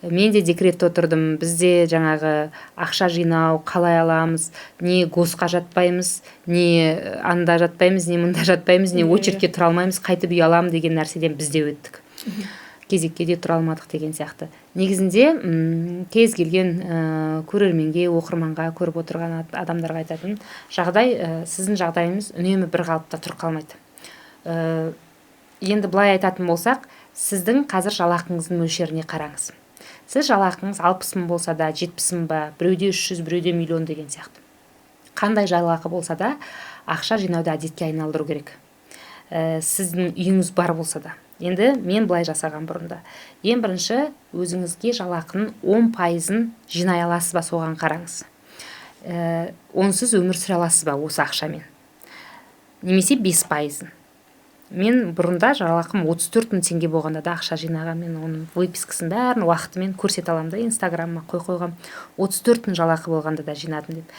Мен де декретте отырдым. Бізде жаңағы ақша жинау қалай аламыз, не госқа жатпаймыз, не анда жатпаймыз, не мында жатпаймыз, не очередке тұра алмаймыз, қайтып үй аламын деген нәрседен біз де өттік. Кезекке де тұра алмадық деген сияқты. Негізінде кез келген көрерменге, оқырманға, көріп отырған адамдарға айтатын жағдай, сіздің жағдайыңыз үнемі бір қалыпта тұрып қалмайды. Енді былай айтатын болсақ, сіздің қазір жалақыңыздың мөлшеріне қараңыз. Сіз жалақыңыз 60 мың болса да, 70 мың ба, біреуде 300, біреуде миллион деген сияқты. Қандай жалақы болса да, ақша жинауды әдетке айналдыру керек. Сіздің үйіңіз бар болса да. Енді мен былай жасаған бұрында. Ең бірінші өзіңізге жалақының 10%-ын жинай аласыз ба, соған қараңыз. Онсыз өмір сүре аласыз ба осы ақшамен? Немесе 5%-ын. Мен бұрында жалақым 34 мың теңге болғанда да ақша жинаған, мен оның выпискасын бәрін уақытымен көрсете аламын да, Инстаграмыма қойғам. 34 мың жалақы болғанда да жинадым деп.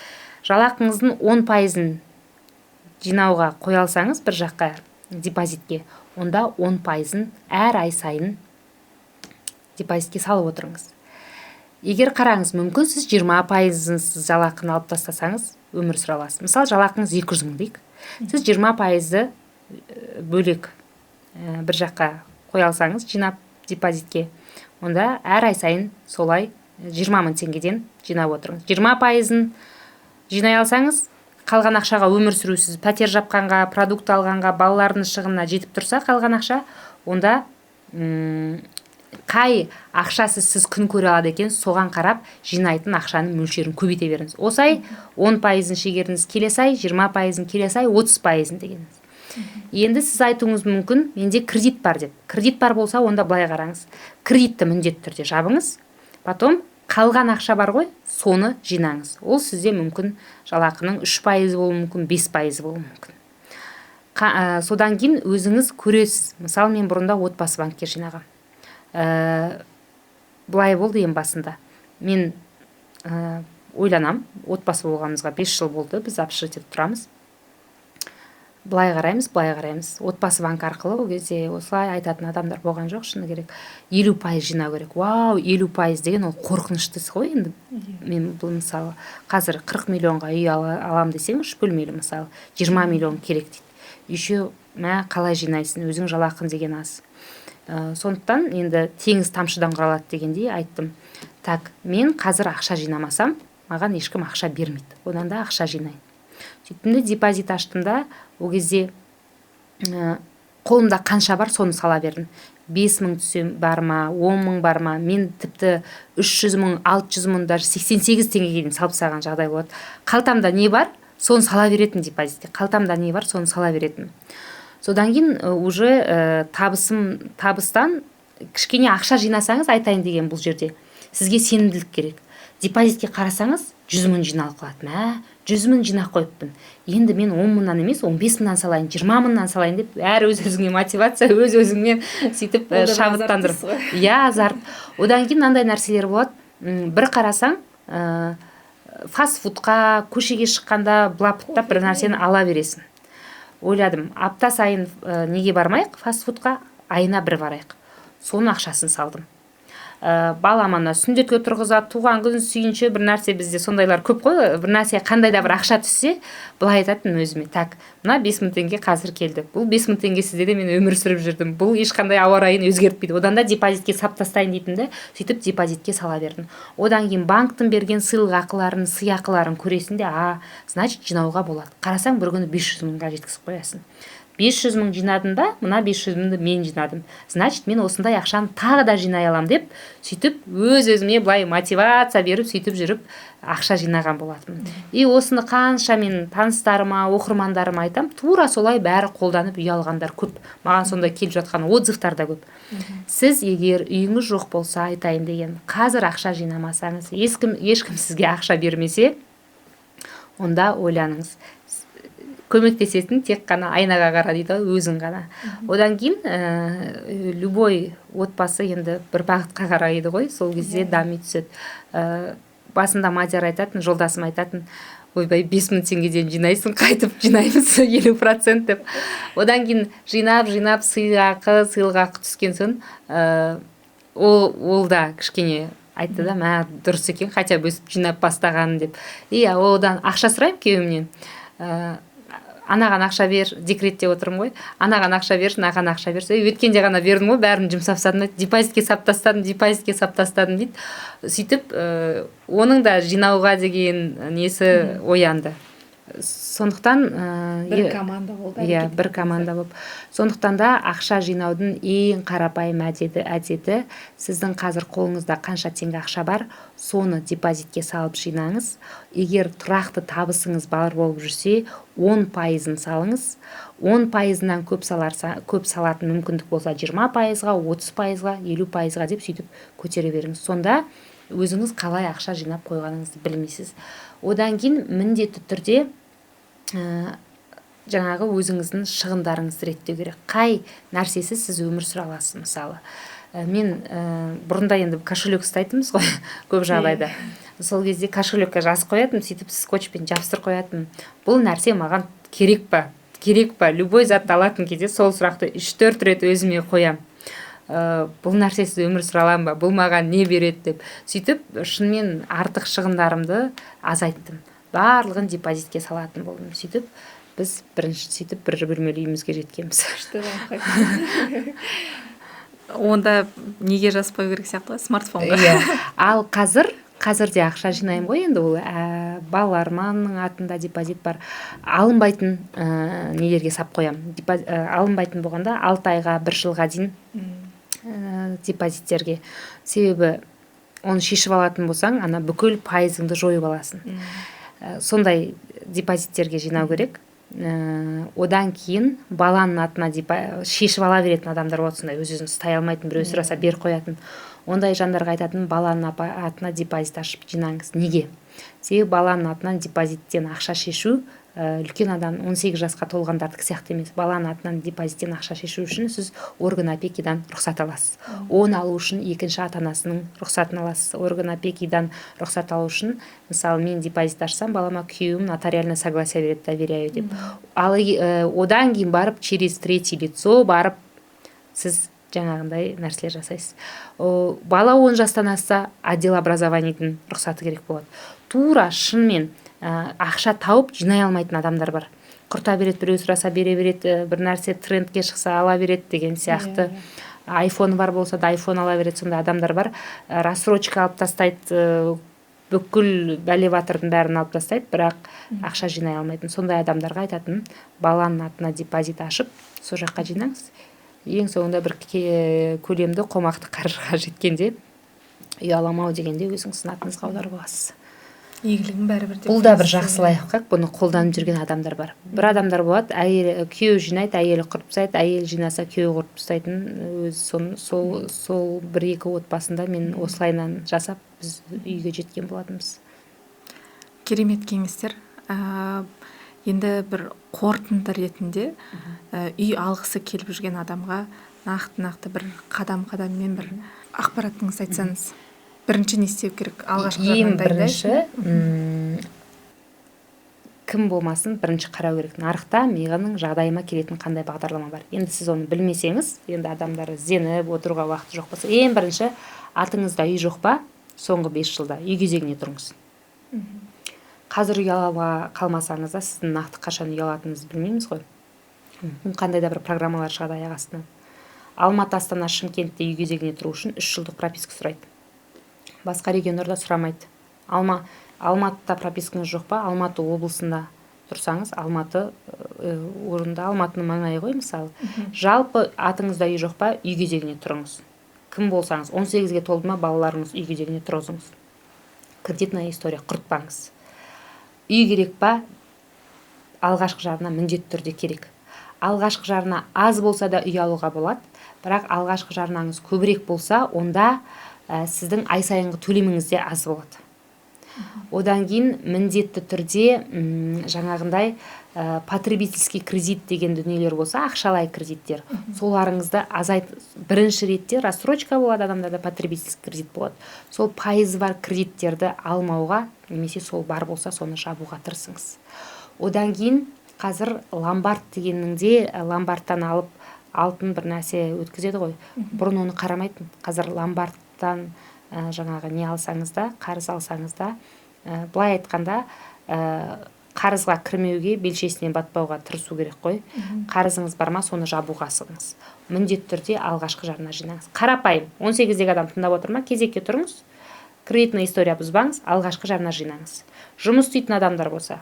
Жалақыңыздың 10%-ын жинауға қоя алсаңыз бір жаққа депозитке, онда 10%-ын әр ай сайын депозитке салып отырыңыз. Егер қараңыз, мүмкін сіз 20%-ын жалақыны алып тастасаңыз өмір сүре аласыз. Мысалы, жалақыңыз 200 мың дейік. Сіз 20%-ы бөлек бір жаққа қоя алсаңыз, жинап депозитке, онда әр ай сайын солай 20 мың теңгеден жинап отырыңыз. 20%-ын жинай алсаңыз, қалған ақшаға өмір сүрусіз, пәтер жапқанға, продукт алғанға, балалардың шығынына жетіп тұрса қалған ақша, онда қай ақшасы сіз күн көре алады екен, соған қарап жинайтын ақшаның мөлшерін көбейте беріңіз. Осай 10%-ын шегеріңіз, келесі ай 20%-ын, келесі ай 30%-ын дегеніңіз. Енді сіз айтуыңыз мүмкін, менде кредит бар деп. Кредит бар болса, онда былай қараңыз. Кредитті міндетті түрде жабыңыз, потом қалған ақша бар ғой, соны жинаңыз. Ол сізде мүмкін жалақының 3% болуы мүмкін, 5% болуы мүмкін. Содан кейін өзіңіз көресіз. Мысалы, мен бұрында отбасы банкке жинағам. Былай болды ең басында. Мен ойланам, отбасы болғанымызға 5 жыл болды, біз общежитиеде тұрамыз. Былай қараймыз. Отбасы банк арқылы ол кезде осылай айтатын адамдар болған жоқ, шыны керек. 50% жинау керек. Вау, 50% деген ол қорқынышты іс қой енді. Мен бұл мысалы қазір 40 миллионға үй алам десең, 3 бөлмелі мысалы 20 миллион керек дейді. Еще қалай жинайсың, өзің жалақың деген аз. Сондықтан енді теңіз тамшыдан құралады дегендей айттым. Так, мен қазір ақша жинамасам, маған ешкім ақша бермейді. Одан да ақша жинайын. Сөйттім де депозит аштым да, ол кезде қолымда қанша бар, соны сала бердім. 5 мың түсем бар ма, 10 мың бар ма, мен тіпті 300 мың, 600 мың, даже 88 теңгеге дейін салып тастаған жағдай болады. Қалтамда не бар, соны сала беретін депозитте. Қалтамда не бар, соны сала беретін. Содан кейін уже табыстан кішкене ақша жинасаңыз, айтайын деген бұл жерде. Сізге сенімділік керек. Депозитке қарасаңыз, 100 мың жиналып қалады. 100 мың жинақ қойыппын. Енді мен 10 мыңнан емес, 15 мыңнан салайын, 20 мыңнан салайын деп, әр өз-өзіңе мотивация, өз-өзіңмен сөйтіп шабыттандырып. Азарт. Одан кейін мынандай нәрселер болады. Бір қарасаң, фастфудқа, көшеге шыққанда блапыттап бір нәрсені ала бересің. Ойладым, апта сайын неге бармайық, фастфудқа айына бір барайық. Соның ақшасын салдым. Баламана сүндетке тұрғызады, туған күн сүйінші бір нәрсе, бізде сондайлар көп қой. Бір нәрсе қандай да бір ақша түссе, былай айтатын өзіме. Так, мына 5 мың теңге қазір келді. Бұл 5 мың теңге сізде де мен өмір сүріп жүрдім. Бұл ешқандай ауа райын өзгертпейді. Одан да депозитке сап тастайын дейтін де, сөйтіп депозитке сала бердім. Одан кейін банктың берген сыйлық ақыларын, сыйақыларын көресің де, значит жинауға болады. Қарасаң бір күні 500 мыңға жеткізіп қоясың. 500 мың жинадым да, мына 500 мыңды мен жинадым. Значит, мен осындай ақшаны тағы да жинай алам деп, сөйтіп өз-өзіме былай мотивация беріп, сөйтіп жүріп ақша жинаған болатынмын. И осыны қанша мен таныстарыма, оқырмандарыма айтам, тура солай бәрі қолданып үй алғандар көп. Маған сондай келіп жатқан отзывтар да көп. Сіз егер үйіңіз жоқ болса, айтайын деген, қазір ақша жинамасаңыз, ешкім сізге ақша бермесе, онда ойланыңыз. Көмектесетін тек қана айнаға қара дейді, өзің ғана. Одан кейін любой отбасы енді бір бағытқа қарайды ғой, сол кезде дами түседі. Басында Мадияр айтатын, жолдасым айтатын, ойбай 5000 теңгеден жинайсың, қайтып жинаймыз 50% деп. Одан кейін жинап сыйлық түскен соң ол да кішкене айтты да, мә дұрыс екен, хотя бы өсіп жинап бастағанын деп. И одан ақша сұраймын күйеуімнен. Анаған ақша бер, декретте отырмын ғой, анаған ақша берші, аған ақша берші. Өткенде ғана бердім ғой, бәрін жұмсап тастадым, депозитке сап тастадым дейді. Сөйтіп, оның да жинауға деген несі оянды. Сондықтан бір команда болды. Иә, бір команда болып. Сондықтан да ақша жинаудың ең қарапайым әдеті, сіздің қазір қолыңызда қанша теңге ақша бар, соны депозитке салып жинаңыз. Егер тұрақты табысыңыз бар болып жүрсе, 10% салыңыз. 10%-нан көп салатын мүмкіндік болса 20%-ға, 30%-ға, 50%-ға деп сөйтіп көтере беріңіз. Сонда өзіңіз қалай ақша жинап қойғаныңызды білмейсіз. Одан кейін міндетті түрде жаңағы өзіңіздің шығындарыңызды реттеу керек. Қай нәрсесі сіз өмір сүре аласыз, мысалы. Мен бұрында енді кошелек ұстайтынбыз ғой, көп жағдайда. Сол кезде кошелекке жазып қоятын, сөйтіп скотчпен жабыстырып қоятын. Бұл нәрсе маған керек па? Любой затты алатын кезде сол сұрақты 3-4 рет өзіме қоям. Бұл нәрсесіз өмір сүре аламын ба? Бұл маған не береді деп. Сөйтіп, шынымен артық шығындарымды азайттым. Барлығын депозитке салатын болдым. Сөйтіп, біз сөйтіп бір бөлмелі үйімізге жеткенбіз. Онда неге жазбау керек сияқты, смартфонға? Ал қазір де ақша жинаймын ғой, енді ол балаларымның атында депозит бар. Алынбайтын нелерге сап қоям. Алынбайтын болғанда 6 айға 1 жылға дейін депозиттерге. Себебі оны шешіп алатын болсаң, ана бүкіл пайызыңды жойып аласың. Сондай депозиттерге жинау керек. Одан кейін баланың атына шешіп ала беретін адамдар болады, сондай өз-өзін ұстай алмайтын, біреу сұраса бер қоятын. Ондай жандарға айтатын, баланың атына депозит ашып жинаңыз. Неге? Себебі баланың атынан депозиттен ақша шешу үлкен адам 18 жасқа толғандардікі сияқты емес. Баланың атынан депозиттен ақша шешу үшін сіз орган опекидан рұқсат аласыз. Оны алу үшін екінші ата-анасының рұқсатын аласыз. Орган опекидан рұқсат алу үшін, мысалы, мен депозит ашсам, балама күйеуім нотариальное согласие береді, доверяю деп. Ал одан кейін барып, через третье лицо барып, сіз жаңағындай нәрселер жасайсыз. Бала 10 жастан асса, отдел образованидің рұқсаты керек болады. Тура шынымен ақша тауып жинай алмайтын адамдар бар. Құрта береді, біреу сұраса бере береді, бір нәрсе трендке шықса ала береді деген сияқты. Айфон бар болса да айфон ала береді, сондай адамдар бар. Рассрочка алып тастайды, бүкіл бәлеватырдың бәрін алып тастайды, бірақ ақша жинай алмайтын. Сондай адамдарға айтатын, баланың атына депозит ашып, сол жаққа жинаңыз. Ең соңында бір көлемді қомақты қаржыға жеткенде, үй аламау дегенде өзіңіздің атыңызға аударып аласыз. Игілігін бәрібір деп. Бұл да бір жақсы лайфхак, бұны қолданып жүрген адамдар бар. Бір адамдар болады, күйеу жинайды, әйелі құрып тастайды, әйел жинаса күйеу құрып тастайтын. Сол 1-2 отбасында мен осылайынан жасап, біз үйге жеткен болатынбыз. Керемет кеңестер. Енді бір қорытынды ретінде үй алғысы келіп жүрген адамға нақты бір қадам-қадаммен бір ақпаратыңызды айтсаңыз. Бірінші не істеу керек? Ең бірінші, кім болмасын бірінші қарау керек. Нарықта менің жағдайыма келетін қандай бағдарлама бар. Енді сіз оны білмесеңіз, енді адамдар ізденіп отыруға уақыты жоқ болса, ең бірінші, атыңызда үй жоқ па, соңғы 5 жылда үй кезегіне тұрыңыз. Қазір үй ала қалмасаңыз да, сіздің нақты қашан үй алатыныңызды білмейміз ғой. Қандай да бір программалар шығады аяқ астынан. Алматы, Астана, Шымкентте үй кезегіне тұру үшін 3 жылдық прописка сұрайды. Басқа региондарда сұрамайды. Алматыда пропискаңыз жоқ па, Алматы облысында тұрсаңыз, Алматы орында Алматының маңайы ғой мысалы. Жалпы атыңызда үй жоқ па, үй кезегіне тұрыңыз. Кім болсаңыз, 18-ге толды ма, балаларыңыз үй кезегіне тұрғызыңыз. Кредитная история құртпаңыз. Үй керек па, алғашқы жарына міндетті түрде керек. Алғашқы жарына аз болса да үй алуға болады, бірақ алғашқы жарнаңыз көбірек болса, онда сіздің ай сайынғы төлеміңіз де аз болады. Одан кейін міндетті түрде жаңағындай потребительский кредит деген дүниелер болса, ақшалай кредиттер, соларыңызды азайт. Бірінші ретте рассрочка болады, адамдарда потребительский кредит болады. Сол пайызы бар кредиттерді алмауға, немесе сол бар болса, соны жабуға тырысыңыз. Одан кейін қазір ломбард дегеннің де, ломбардтан алып алтын бір нәрсе өткізеді ғой. Бұрын оны қарамайтын. Қазір ломбардтан жаңағы не алсаңыз да, қарыз алсаңыз да, былай айтқанда, қарызға кірмеуге, белшесінен батпауға тырысу керек қой. Қарызыңыз бар ма, соны жабуға асығыңыз. Міндетті түрде алғашқы жарна жинаңыз. Қарапайым, 18-дегі адам тыңдап отыр ма, кезекке тұрыңыз. Кредитная история бұзбаңыз, алғашқы жарна жинаңыз. Жұмыс істейтін адамдар болса,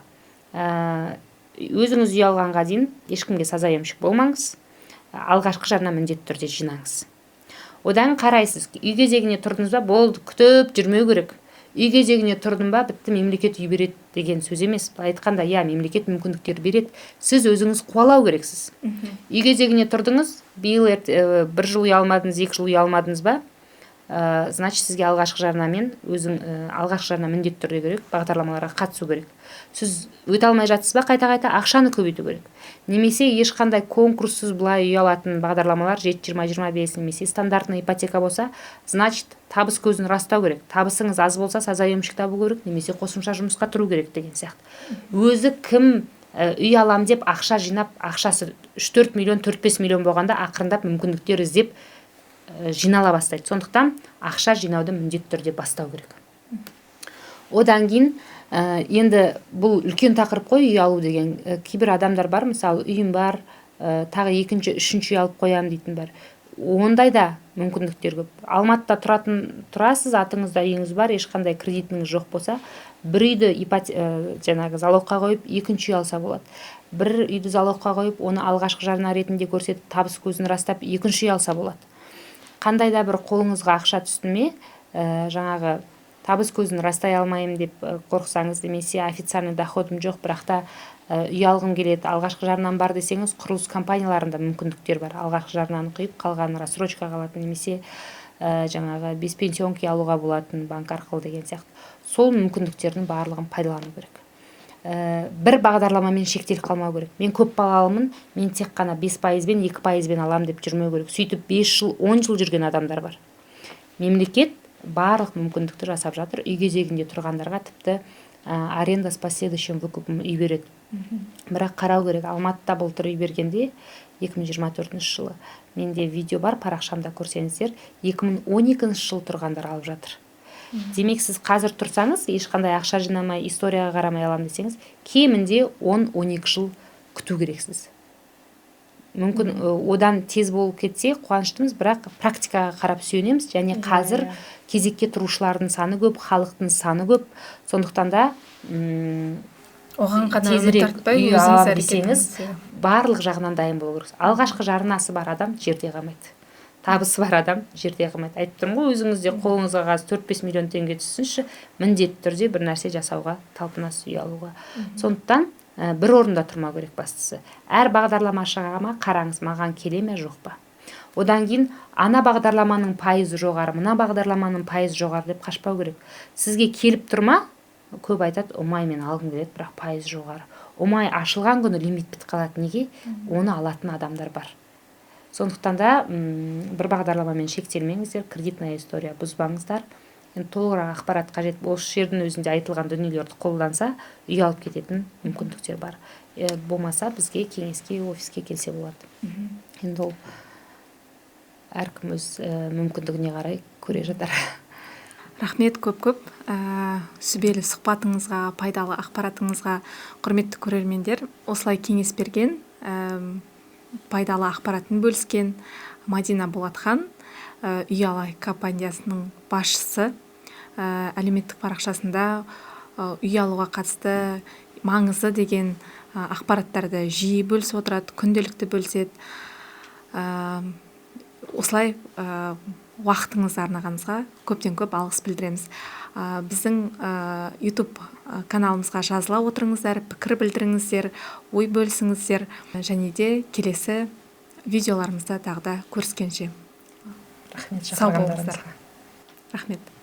өзіңіз үй алғанға дейін ешкімге сазайымшық болмаңыз. Алғашқы жарна міндетті түрде жинаңыз. Одан қарайсыз, үй кезегіне тұрдыңыз ба, болды, күтіп жүрмеу керек. Үй кезегіне тұрдым ба, бітті, мемлекет үй береді деген сөз емес. Айтқанда, мемлекет мүмкіндіктер береді. Сіз өзіңіз қуалау керексіз. Үй кезегіне тұрдыңыз, биыл 1 жыл үй алмадыңыз, 2 жыл үй алмадыңыз ба, значит, сізге алғашқы жарнамен алғашқы жарна міндетті түрде керек, бағдарламаларға қатысу керек. Сіз өте алмай жатсыз ба, қайта-қайта ақшаны көбейту керек. Немесе ешқандай конкурссыз былай үй алатын бағдарламалар 7-20-25 немесе стандартный ипотека болса, значит, табыс көзін растау керек. Табысыңыз аз болса, сазайымшық табу керек, немесе қосымша жұмысқа тұру керек деген сияқты. Өзі кім үй алам деп ақша жинап, ақшасы 3-4 миллион, 4-5 миллион болғанда ақырындап мүмкіндіктер іздеп жинала бастайды. Сондықтан ақша жинауды міндетті түрде бастау керек. Одан кейін енді бұл үлкен тақырып қой, үй алу деген. Кейбір адамдар бар, мысалы, үйім бар, тағы 2-ші, 3-ші үй алып қоям дейтін бар. Ондай да мүмкіндіктер көп. Алматыда тұрасыз, атыңызда үйіңіз бар, ешқандай кредитіңіз жоқ болса, бір үйді жаңағы залогқа қойып, 2-ші үй алса болады. Бір үйді залогқа қойып, оны алғашқы жарна ретінде көрсетіп, табыс көзін растап, 2-ші үй алса болады. Қандай да бір қолыңызға ақша түсті ме, жаңағы табыс көзін растай алмайым деп қорқсаңыз, немесе официальный доходым жоқ, бірақ та үй алғым келеді, алғашқы жарнам бар десеңіз, құрылыс компанияларында мүмкіндіктер бар. Алғашқы жарнаны құйып, қалғанын рассрочка алатын, немесе жаңағы беспенсионки алуға болатын банк арқылы деген сияқты. Сол мүмкіндіктердің барлығын пайдалану керек. Бір бағдарламамен шектеліп қалмау керек. Мен көп балалымын, мен тек қана 5%-бен, 2%-бен алам деп жүрмеу керек. Сөйтіп 5 жыл, 10 жыл жүрген адамдар бар. Мемлекет барлық мүмкіндікті жасап жатыр. Үй кезегінде тұрғандарға тіпті аренда с последующим выкупом үй береді. Бірақ қарау керек. Алматыда былтыр үй бергенде 2024 жылы. Менде видео бар, парақшамда көрсеңіздер, 2012 жыл тұрғандар алып жатыр. Демек, сіз қазір тұрсаңыз, ешқандай ақша жинамай, историяға қарамай алам десеңіз, кемінде 10-12 жыл күту керексіз. Мүмкін одан тез болып кетсе қуаныштымыз, бірақ практикаға қарап сүйенеміз, және қазір кезекке тұрушылардың саны көп, халықтың саны көп. Сондықтан да оған қана үміт артпай, өзіңіз әрекетіңіз барлық жағынан дайын болу керек. Алғашқы жарнасы бар адам жерде қалмайды. Табысы бар адам жерде қалмайды. Айтып тұрмын ғой, өзіңізде қолыңызға қазір 4-5 миллион теңге түссінші, міндетті түрде бір нәрсе жасауға, талпынасыз үй алуға. Сондықтан бір орында тұрмау керек бастысы. Әр бағдарлама шығама қараңыз, маған келе ме, жоқ па. Одан кейін ана бағдарламаның пайызы жоғары, мына бағдарламаның пайызы жоғары деп қашпау керек. Сізге келіп тұрма, көп айтады, омай мен алғым келеді, бірақ пайызы жоғары. Омай ашылған күні лимит бітіп қалады. Неге? Оны алатын адамдар бар. Сондықтан да бір бағдарламамен шектелмеңіздер, кредитная история бұзбаңыздар. Толығырақ ақпарат қажет. Осы жердің өзінде айтылған дүниелерді қолданса, үй алып кететін мүмкіндіктер бар. Болмаса бізге кеңеске, офиске келсе болады. Енді ол әркім өз мүмкіндігіне қарай көре жатар. Рахмет көп-көп. Сүбелі сұхбатыңызға, пайдалы ақпаратыңызға, құрметті көрермендер, осылай кеңес берген, пайдалы ақпаратын бөліскен Мадина Болатхан, үй алай компаниясының басшысы, әлеуметтік парақшасында үй алуға қатысты маңызы деген ақпараттарды жиі бөлісіп отырады, күнделікті бөліседі. Осылай уақытыңызды арнағаныңызға көптен көп алғыс білдіреміз. Біздің YouTube каналымызға жазыла отырыңыздар, пікір білдіріңіздер, ой бөлісіңіздер, және де келесі видеоларымызда тағы да көріскенше Рахмет сау болыңыздар. шақырғандарыңызға. Рахмет.